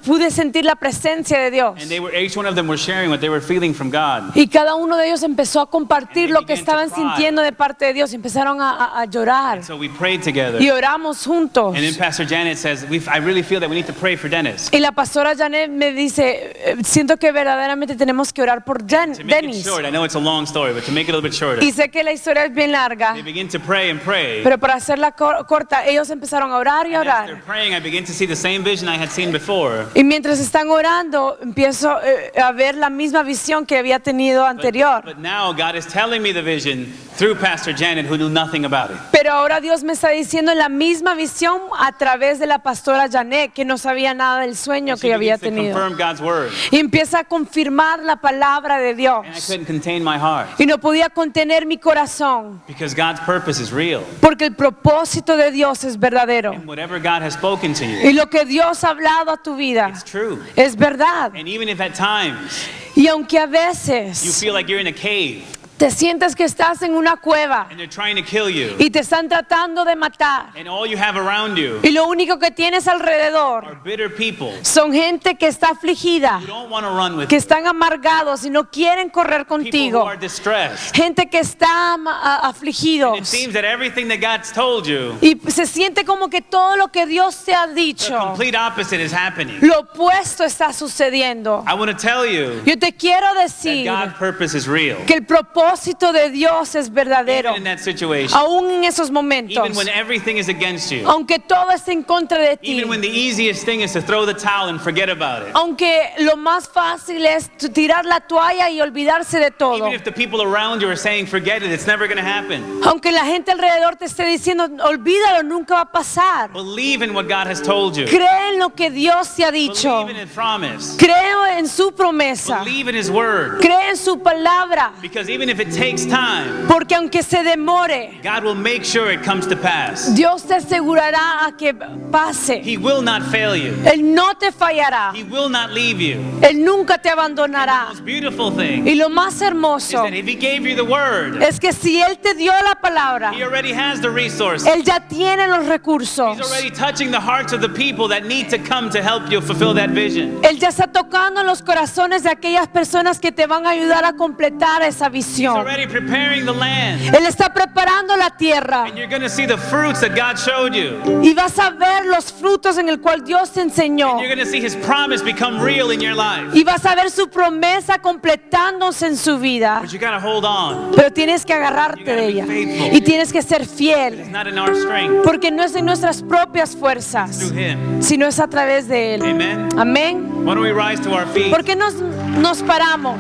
Speaker 2: pude sentir la presencia de Dios.
Speaker 1: And each one of them were sharing what they were feeling from God.
Speaker 2: Y cada uno de ellos empezó a compartir
Speaker 1: And they
Speaker 2: lo que
Speaker 1: began to
Speaker 2: estaban
Speaker 1: cry.
Speaker 2: sintiendo de parte de Dios. Empezaron a llorar
Speaker 1: So we prayed together.
Speaker 2: y oramos juntos.
Speaker 1: And then Pastor Janet says, I really feel that we need to pray for Dennis.
Speaker 2: Y la pastora Janet me dice, siento que verdaderamente tenemos que orar por
Speaker 1: To make it
Speaker 2: Denis.
Speaker 1: short, I know it's a long story, but to make it a little bit shorter,
Speaker 2: Y sé que la historia es bien larga,
Speaker 1: they begin to pray and pray.
Speaker 2: pero para hacerla corta, ellos empezaron a orar y a
Speaker 1: And as they're
Speaker 2: orar.
Speaker 1: praying, I begin to see the same vision I had seen before.
Speaker 2: Y mientras están orando, empiezo a ver la misma visión que había tenido anterior.
Speaker 1: But now God is telling me the vision through Pastor Janet, who knew nothing about it.
Speaker 2: Pero ahora Dios me está diciendo la misma visión a través de la pastora Janet, que no sabía nada del sueño
Speaker 1: She
Speaker 2: que había
Speaker 1: begins to
Speaker 2: tenido.
Speaker 1: confirm God's word.
Speaker 2: Y empieza a confirmar la palabra de
Speaker 1: And I
Speaker 2: Dios.
Speaker 1: couldn't contain my heart
Speaker 2: Y no podía contener mi corazón,
Speaker 1: because God's purpose is real.
Speaker 2: porque el propósito de Dios es verdadero.
Speaker 1: And whatever God has spoken to you,
Speaker 2: Y lo que Dios ha hablado a tu vida
Speaker 1: it's true.
Speaker 2: es verdad.
Speaker 1: And even if at times
Speaker 2: Y aunque a
Speaker 1: you
Speaker 2: veces
Speaker 1: feel like you're in a cave
Speaker 2: te sientes que estás en una cueva
Speaker 1: and they're trying to kill you,
Speaker 2: y te están tratando de matar,
Speaker 1: and all you have around you
Speaker 2: y lo único que tienes alrededor
Speaker 1: are bitter people
Speaker 2: son gente que está afligida,
Speaker 1: who don't want to run with
Speaker 2: que
Speaker 1: you,
Speaker 2: están amargados y no quieren correr
Speaker 1: people who
Speaker 2: contigo,
Speaker 1: are distressed.
Speaker 2: gente que está
Speaker 1: It
Speaker 2: afligidos,
Speaker 1: seems that everything that God's told you,
Speaker 2: y se siente como que todo lo que Dios te ha
Speaker 1: the
Speaker 2: dicho,
Speaker 1: complete opposite is happening.
Speaker 2: lo opuesto está sucediendo.
Speaker 1: I want to tell you
Speaker 2: Yo te quiero
Speaker 1: that
Speaker 2: decir
Speaker 1: God's purpose is real.
Speaker 2: que el propósito de Dios es verdadero,
Speaker 1: Even in that situation,
Speaker 2: aún en esos momentos,
Speaker 1: even when everything is against you,
Speaker 2: aunque todo esté en contra de ti,
Speaker 1: even when the easiest thing is to throw the towel and forget about it,
Speaker 2: aunque lo más fácil es tirar la toalla y olvidarse de todo,
Speaker 1: even if the people around you are saying forget it, it's never going to happen.
Speaker 2: aunque la gente alrededor te esté diciendo olvídalo, nunca va a pasar,
Speaker 1: Believe in what God has told you.
Speaker 2: cree en lo que Dios te ha dicho,
Speaker 1: Believe in His promise.
Speaker 2: creo en su promesa,
Speaker 1: Believe in His word.
Speaker 2: cree en su palabra,
Speaker 1: Because even if it takes time,
Speaker 2: porque aunque se demore,
Speaker 1: God will make sure it comes to pass.
Speaker 2: Dios te asegurará a que pase.
Speaker 1: He will not fail you.
Speaker 2: Él no te fallará,
Speaker 1: He will not leave you.
Speaker 2: Él nunca te
Speaker 1: The
Speaker 2: abandonará.
Speaker 1: most beautiful thing
Speaker 2: Y lo más
Speaker 1: is
Speaker 2: hermoso
Speaker 1: that if He gave you the word,
Speaker 2: es que si Él te dio la palabra,
Speaker 1: He already has the resources.
Speaker 2: Él ya tiene los recursos.
Speaker 1: He's already touching the hearts of the people that need to come to help you fulfill that vision.
Speaker 2: Él ya está tocando los corazones de aquellas personas que te van a ayudar a completar esa
Speaker 1: He's
Speaker 2: visión.
Speaker 1: already preparing the land.
Speaker 2: Él está preparando la tierra
Speaker 1: And you're going to see the fruits that God showed you.
Speaker 2: y vas a ver los frutos en el cual Dios te enseñó.
Speaker 1: And you're going to see His promise become real in your life.
Speaker 2: Y vas a ver su promesa completándose en su vida.
Speaker 1: But you got to hold on.
Speaker 2: Pero tienes que agarrarte de ella y tienes que ser
Speaker 1: It's
Speaker 2: fiel,
Speaker 1: not in our strength,
Speaker 2: porque no es en nuestras propias
Speaker 1: through
Speaker 2: fuerzas,
Speaker 1: Him.
Speaker 2: sino es a través de Él.
Speaker 1: Amen.
Speaker 2: Amén.
Speaker 1: Why don't we rise to our feet?
Speaker 2: ¿Por qué nos paramos?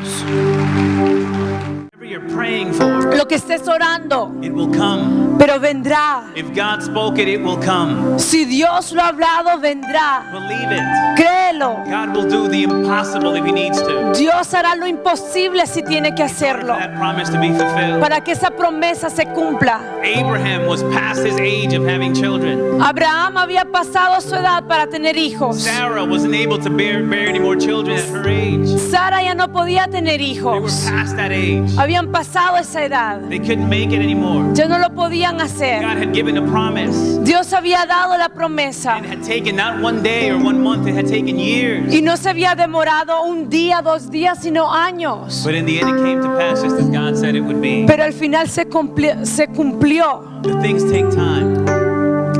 Speaker 1: Whatever you're praying for,
Speaker 2: Lo que estés orando,
Speaker 1: it will come.
Speaker 2: pero vendrá.
Speaker 1: If God spoke it, it will come.
Speaker 2: Si Dios lo ha hablado, vendrá.
Speaker 1: Believe it.
Speaker 2: Créelo.
Speaker 1: God will do the impossible if He needs to.
Speaker 2: Dios hará lo imposible si tiene que
Speaker 1: In order for
Speaker 2: hacerlo
Speaker 1: that promise to be fulfilled.
Speaker 2: para que esa promesa se cumpla.
Speaker 1: Abraham was past his age of having children.
Speaker 2: Abraham había pasado su edad para tener hijos.
Speaker 1: Sarah wasn't able to bear any more children at her age.
Speaker 2: Sara ya no podía tener
Speaker 1: They were
Speaker 2: hijos.
Speaker 1: past that age.
Speaker 2: Habían pasado esa edad.
Speaker 1: They couldn't make it anymore.
Speaker 2: Ya no lo podían hacer.
Speaker 1: God had given a promise.
Speaker 2: Dios había dado la promesa
Speaker 1: It had taken not one day or 1 month, it had taken years.
Speaker 2: y no se había demorado un día, 2 días, sino años.
Speaker 1: But in the end, it came to pass just as God said it would be.
Speaker 2: Pero al final se cumplió.
Speaker 1: The things take time.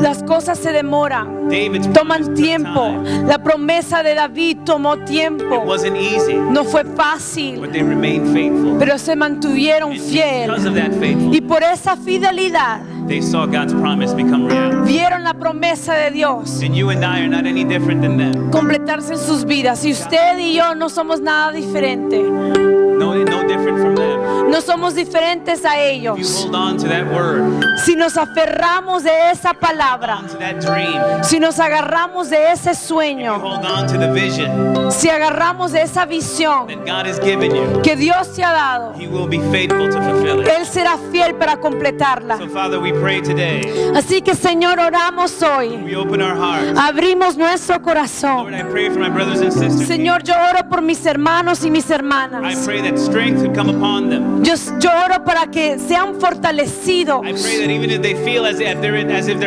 Speaker 2: Las cosas se demoran,
Speaker 1: David's promise
Speaker 2: toman
Speaker 1: took
Speaker 2: tiempo.
Speaker 1: time.
Speaker 2: La promesa de David tomó
Speaker 1: It
Speaker 2: tiempo.
Speaker 1: wasn't easy,
Speaker 2: No fue fácil,
Speaker 1: but they remained faithful.
Speaker 2: pero se mantuvieron
Speaker 1: And because
Speaker 2: fieles.
Speaker 1: of that
Speaker 2: Y
Speaker 1: faithfulness,
Speaker 2: por esa fidelidad
Speaker 1: they saw God's promise become real.
Speaker 2: vieron la promesa de Dios
Speaker 1: And you and I are not any different than them.
Speaker 2: completarse en sus vidas. Y usted y yo no somos nada diferente.
Speaker 1: No different from them.
Speaker 2: No somos diferentes a
Speaker 1: If you
Speaker 2: ellos.
Speaker 1: hold on to that word,
Speaker 2: Si nos aferramos de esa
Speaker 1: hold
Speaker 2: palabra,
Speaker 1: on to that dream,
Speaker 2: si nos agarramos de ese
Speaker 1: you
Speaker 2: sueño,
Speaker 1: hold on to the vision
Speaker 2: si agarramos de esa visión
Speaker 1: that God has given you,
Speaker 2: que Dios te ha dado,
Speaker 1: He will be faithful to fulfill it.
Speaker 2: Él será fiel para completarla.
Speaker 1: So, Father, we pray today.
Speaker 2: Así que, Señor, oramos hoy.
Speaker 1: We open our hearts.
Speaker 2: Abrimos nuestro
Speaker 1: Lord,
Speaker 2: corazón.
Speaker 1: I pray for my brothers and sisters.
Speaker 2: Señor, yo oro por mis hermanos y mis
Speaker 1: I
Speaker 2: hermanas.
Speaker 1: pray that strength would come upon them.
Speaker 2: Yo oro para que sean fortalecidos.
Speaker 1: I pray that even if they feel as if they're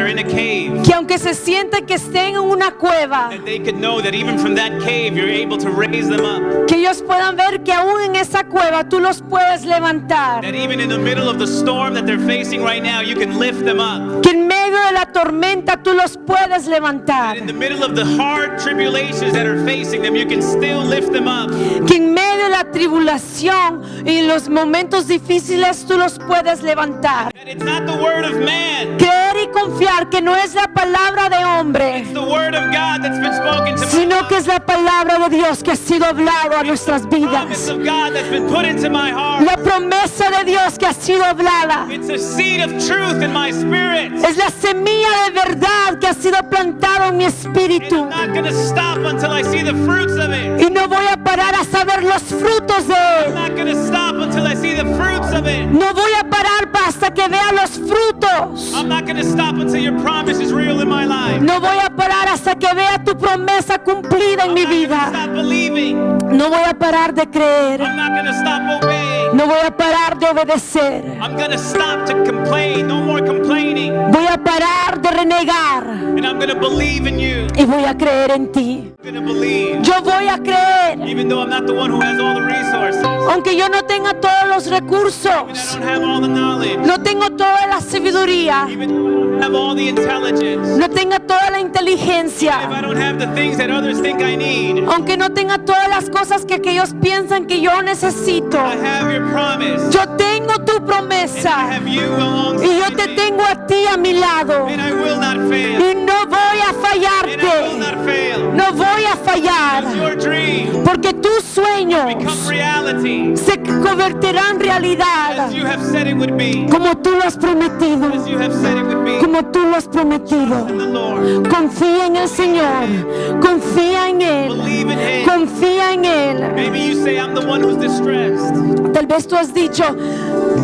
Speaker 1: in a cave,
Speaker 2: Que aunque se sienten que estén en una cueva,
Speaker 1: that they could know that even from that cave, you're able to raise them up.
Speaker 2: que ellos puedan ver que aún en esa cueva tú los puedes levantar.
Speaker 1: That even in the middle of the storm that they're facing right now, you can lift them up.
Speaker 2: Que en medio de la tormenta tú los puedes levantar.
Speaker 1: That in the middle of the hard tribulations that are facing them, you can still lift them up.
Speaker 2: Que en medio de la tribulación y los momentos difíciles tú los puedes levantar.
Speaker 1: That it's not the word of man,
Speaker 2: Creer y confiar que no es la palabra de hombre,
Speaker 1: It's the word of God that's been spoken to me.
Speaker 2: sino que es la palabra de Dios que ha sido hablado a nuestras
Speaker 1: Promise
Speaker 2: vidas.
Speaker 1: of God that's been put into my heart.
Speaker 2: La promesa de Dios que ha sido hablada.
Speaker 1: It's a seed of truth in my spirit.
Speaker 2: Es la semilla de verdad que ha sido plantada en mi
Speaker 1: And
Speaker 2: espíritu.
Speaker 1: I'm not going to stop until I see the fruits of it.
Speaker 2: Y no voy a parar a saber los frutos de
Speaker 1: I'm
Speaker 2: él.
Speaker 1: not going to stop until I see the fruits of it.
Speaker 2: No voy a parar hasta que vea los frutos.
Speaker 1: I'm not going to stop until your promise is real in my life.
Speaker 2: No voy a parar hasta que vea tu promesa cumplida en mi
Speaker 1: I'm not going to
Speaker 2: vida.
Speaker 1: stop believing.
Speaker 2: No voy a parar de creer.
Speaker 1: I'm not going to stop obeying.
Speaker 2: No voy a parar de obedecer.
Speaker 1: I'm going to stop to complain. No more complaining.
Speaker 2: Voy a parar de renegar.
Speaker 1: And I'm going to believe in you.
Speaker 2: Y voy a creer en ti.
Speaker 1: I'm going to believe.
Speaker 2: Yo voy a creer.
Speaker 1: Even though I'm not the one who has all the resources.
Speaker 2: Aunque yo no tenga todos los
Speaker 1: Even I
Speaker 2: recursos.
Speaker 1: don't have all the knowledge.
Speaker 2: No tengo toda la sabiduría.
Speaker 1: Even though I don't have all the intelligence.
Speaker 2: No tenga toda la
Speaker 1: If
Speaker 2: inteligencia.
Speaker 1: I don't have the things that others think I need.
Speaker 2: Aunque no tenga todas las cosas que aquellos piensan que yo necesito.
Speaker 1: I have your promise.
Speaker 2: Yo tengo tu
Speaker 1: And I
Speaker 2: promesa.
Speaker 1: have you
Speaker 2: Y yo
Speaker 1: alongside
Speaker 2: te
Speaker 1: me.
Speaker 2: tengo a ti a mi lado.
Speaker 1: And I will not fail.
Speaker 2: Y no voy a
Speaker 1: And I will
Speaker 2: fallarte.
Speaker 1: not fail.
Speaker 2: No voy a fallar.
Speaker 1: Your dream
Speaker 2: Porque tus sueños
Speaker 1: become reality
Speaker 2: se convertirán en realidad.
Speaker 1: as you have said it would be.
Speaker 2: Como tú lo has prometido.
Speaker 1: As you have said it would be.
Speaker 2: Como tú lo has prometido.
Speaker 1: In the Lord.
Speaker 2: Confía en el Señor. Confía en Él.
Speaker 1: Believe in Him.
Speaker 2: Confía en Él.
Speaker 1: Maybe you say I'm the one who's distressed.
Speaker 2: Tal vez tú has dicho,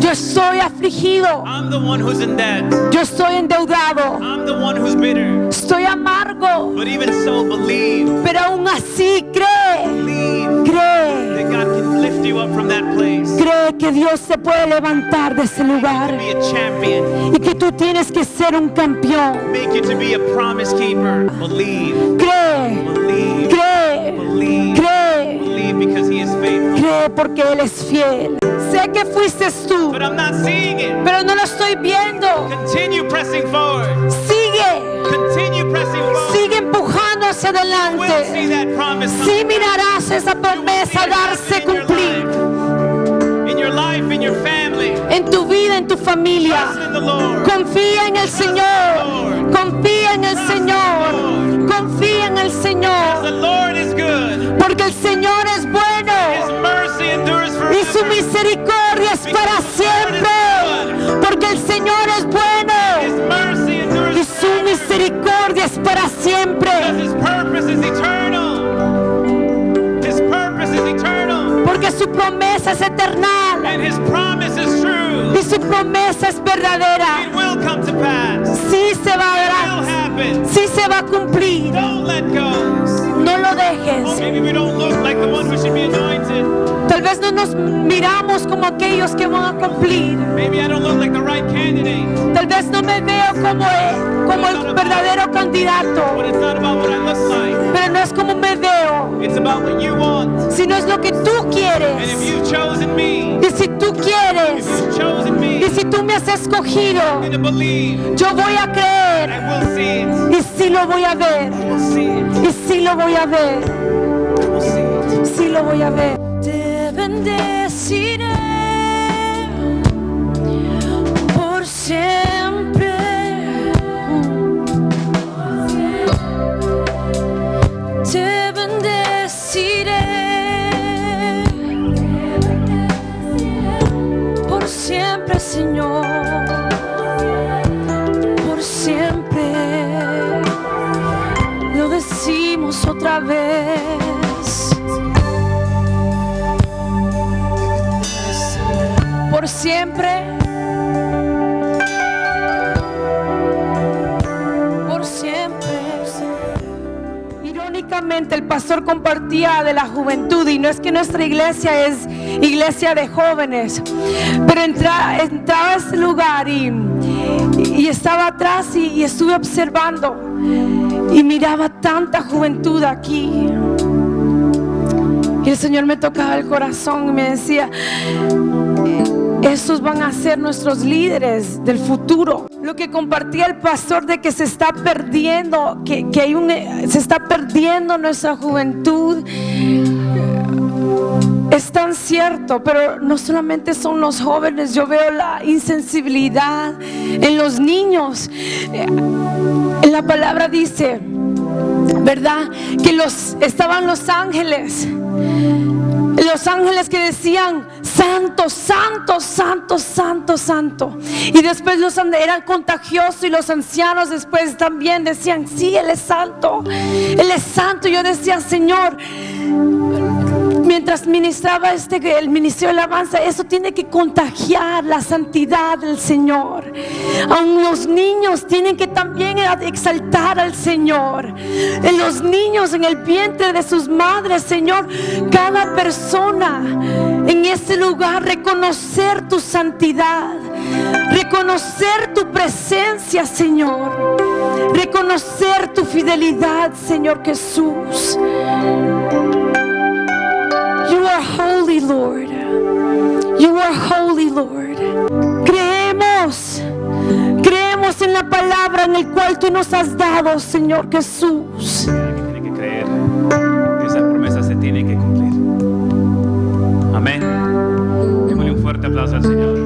Speaker 2: yo estoy afligido.
Speaker 1: I'm the one who's in debt.
Speaker 2: Yo estoy endeudado.
Speaker 1: I'm the one who's bitter.
Speaker 2: Estoy amargo.
Speaker 1: But even so, believe.
Speaker 2: Pero aún así cree.
Speaker 1: Believe
Speaker 2: Cree.
Speaker 1: that God can lift you up from that place.
Speaker 2: Cree que Dios se puede levantar de ese lugar.
Speaker 1: Be a champion.
Speaker 2: Y que tú tienes que ser un campeón.
Speaker 1: Make you to be a promise keeper. Believe.
Speaker 2: Cree.
Speaker 1: Believe.
Speaker 2: Cree.
Speaker 1: Believe.
Speaker 2: Cree.
Speaker 1: Believe because He is faithful.
Speaker 2: Cree porque Él es fiel. Sé que fuiste tú,
Speaker 1: But I'm not seeing it.
Speaker 2: pero no lo estoy viendo.
Speaker 1: Continue pressing forward.
Speaker 2: Sigue.
Speaker 1: Continue pressing forward.
Speaker 2: Sigue empujando hacia
Speaker 1: We'll see
Speaker 2: adelante.
Speaker 1: that promise
Speaker 2: Sí
Speaker 1: come
Speaker 2: mirarás esa promesa darse cumplir
Speaker 1: in your life, in your family.
Speaker 2: en tu vida, en tu
Speaker 1: Trust
Speaker 2: familia.
Speaker 1: in the Lord.
Speaker 2: Confía en el Señor. Confía en el Señor. Confía en el
Speaker 1: The
Speaker 2: Señor.
Speaker 1: Lord is good.
Speaker 2: Porque el Señor es
Speaker 1: His
Speaker 2: bueno
Speaker 1: mercy endures
Speaker 2: y su
Speaker 1: forever.
Speaker 2: misericordia es para siempre. Porque el Señor es
Speaker 1: His
Speaker 2: bueno
Speaker 1: mercy
Speaker 2: y
Speaker 1: endures
Speaker 2: su
Speaker 1: forever.
Speaker 2: misericordia es para siempre.
Speaker 1: Because His purpose is eternal. His purpose is eternal.
Speaker 2: Porque su promesa es eternal
Speaker 1: And His promise is true.
Speaker 2: y su promesa es verdadera.
Speaker 1: It will come to pass.
Speaker 2: Sí se va a
Speaker 1: It will
Speaker 2: dar,
Speaker 1: happen.
Speaker 2: sí se va a cumplir.
Speaker 1: Don't let go.
Speaker 2: No lo dejes.
Speaker 1: Maybe we don't look like the one who should be anointed.
Speaker 2: Tal vez no nos miramos como aquellos que van a cumplir.
Speaker 1: Maybe I don't look like the right candidate.
Speaker 2: Tal vez no me veo como el verdadero candidato.
Speaker 1: But it's not about what I look like.
Speaker 2: Pero no es como me veo,
Speaker 1: It's about what you want.
Speaker 2: sino es lo que tú
Speaker 1: And if
Speaker 2: quieres.
Speaker 1: you've chosen me,
Speaker 2: Y si tú quieres,
Speaker 1: you've chosen me,
Speaker 2: y si tú me has escogido,
Speaker 1: I'm going to believe.
Speaker 2: yo voy a creer.
Speaker 1: I will see it.
Speaker 2: Y sí lo voy a ver.
Speaker 1: We'll see it.
Speaker 2: Y sí lo voy a ver.
Speaker 1: We'll see it.
Speaker 2: Sí lo voy a ver. Te bendeciré por siempre. Te bendeciré por siempre, Señor. Por siempre. Lo decimos otra vez. Por siempre. Por siempre. Irónicamente, el pastor compartía de la juventud, y no es que nuestra iglesia es iglesia de jóvenes, pero entraba a ese lugar y estaba atrás y estuve observando y miraba tanta juventud aquí. Y el Señor me tocaba el corazón y me decía: estos van a ser nuestros líderes del futuro. Lo que compartía el pastor de que se está perdiendo, se está perdiendo nuestra juventud. Es tan cierto, pero no solamente son los jóvenes, yo veo la insensibilidad en los niños. En la palabra dice, ¿verdad? Que estaban los ángeles que decían santo, santo, santo, santo, santo. Y después eran contagiosos, y los ancianos después también decían, sí, Él es santo, Él es santo. Yo decía, Señor, mientras ministraba el ministerio de alabanza, eso tiene que contagiar la santidad del Señor. Aún los niños tienen que también exaltar al Señor. En los niños en el vientre de sus madres, Señor, cada persona en ese lugar, reconocer tu santidad, reconocer tu presencia, Señor, reconocer tu fidelidad, Señor Jesús. You are holy, Lord. You are holy, Lord. Creemos en la palabra en el cual tú nos has dado, Señor Jesús.
Speaker 1: Tiene que creer. Esas promesas se tienen que cumplir. Amén. Démosle un fuerte aplauso al Señor.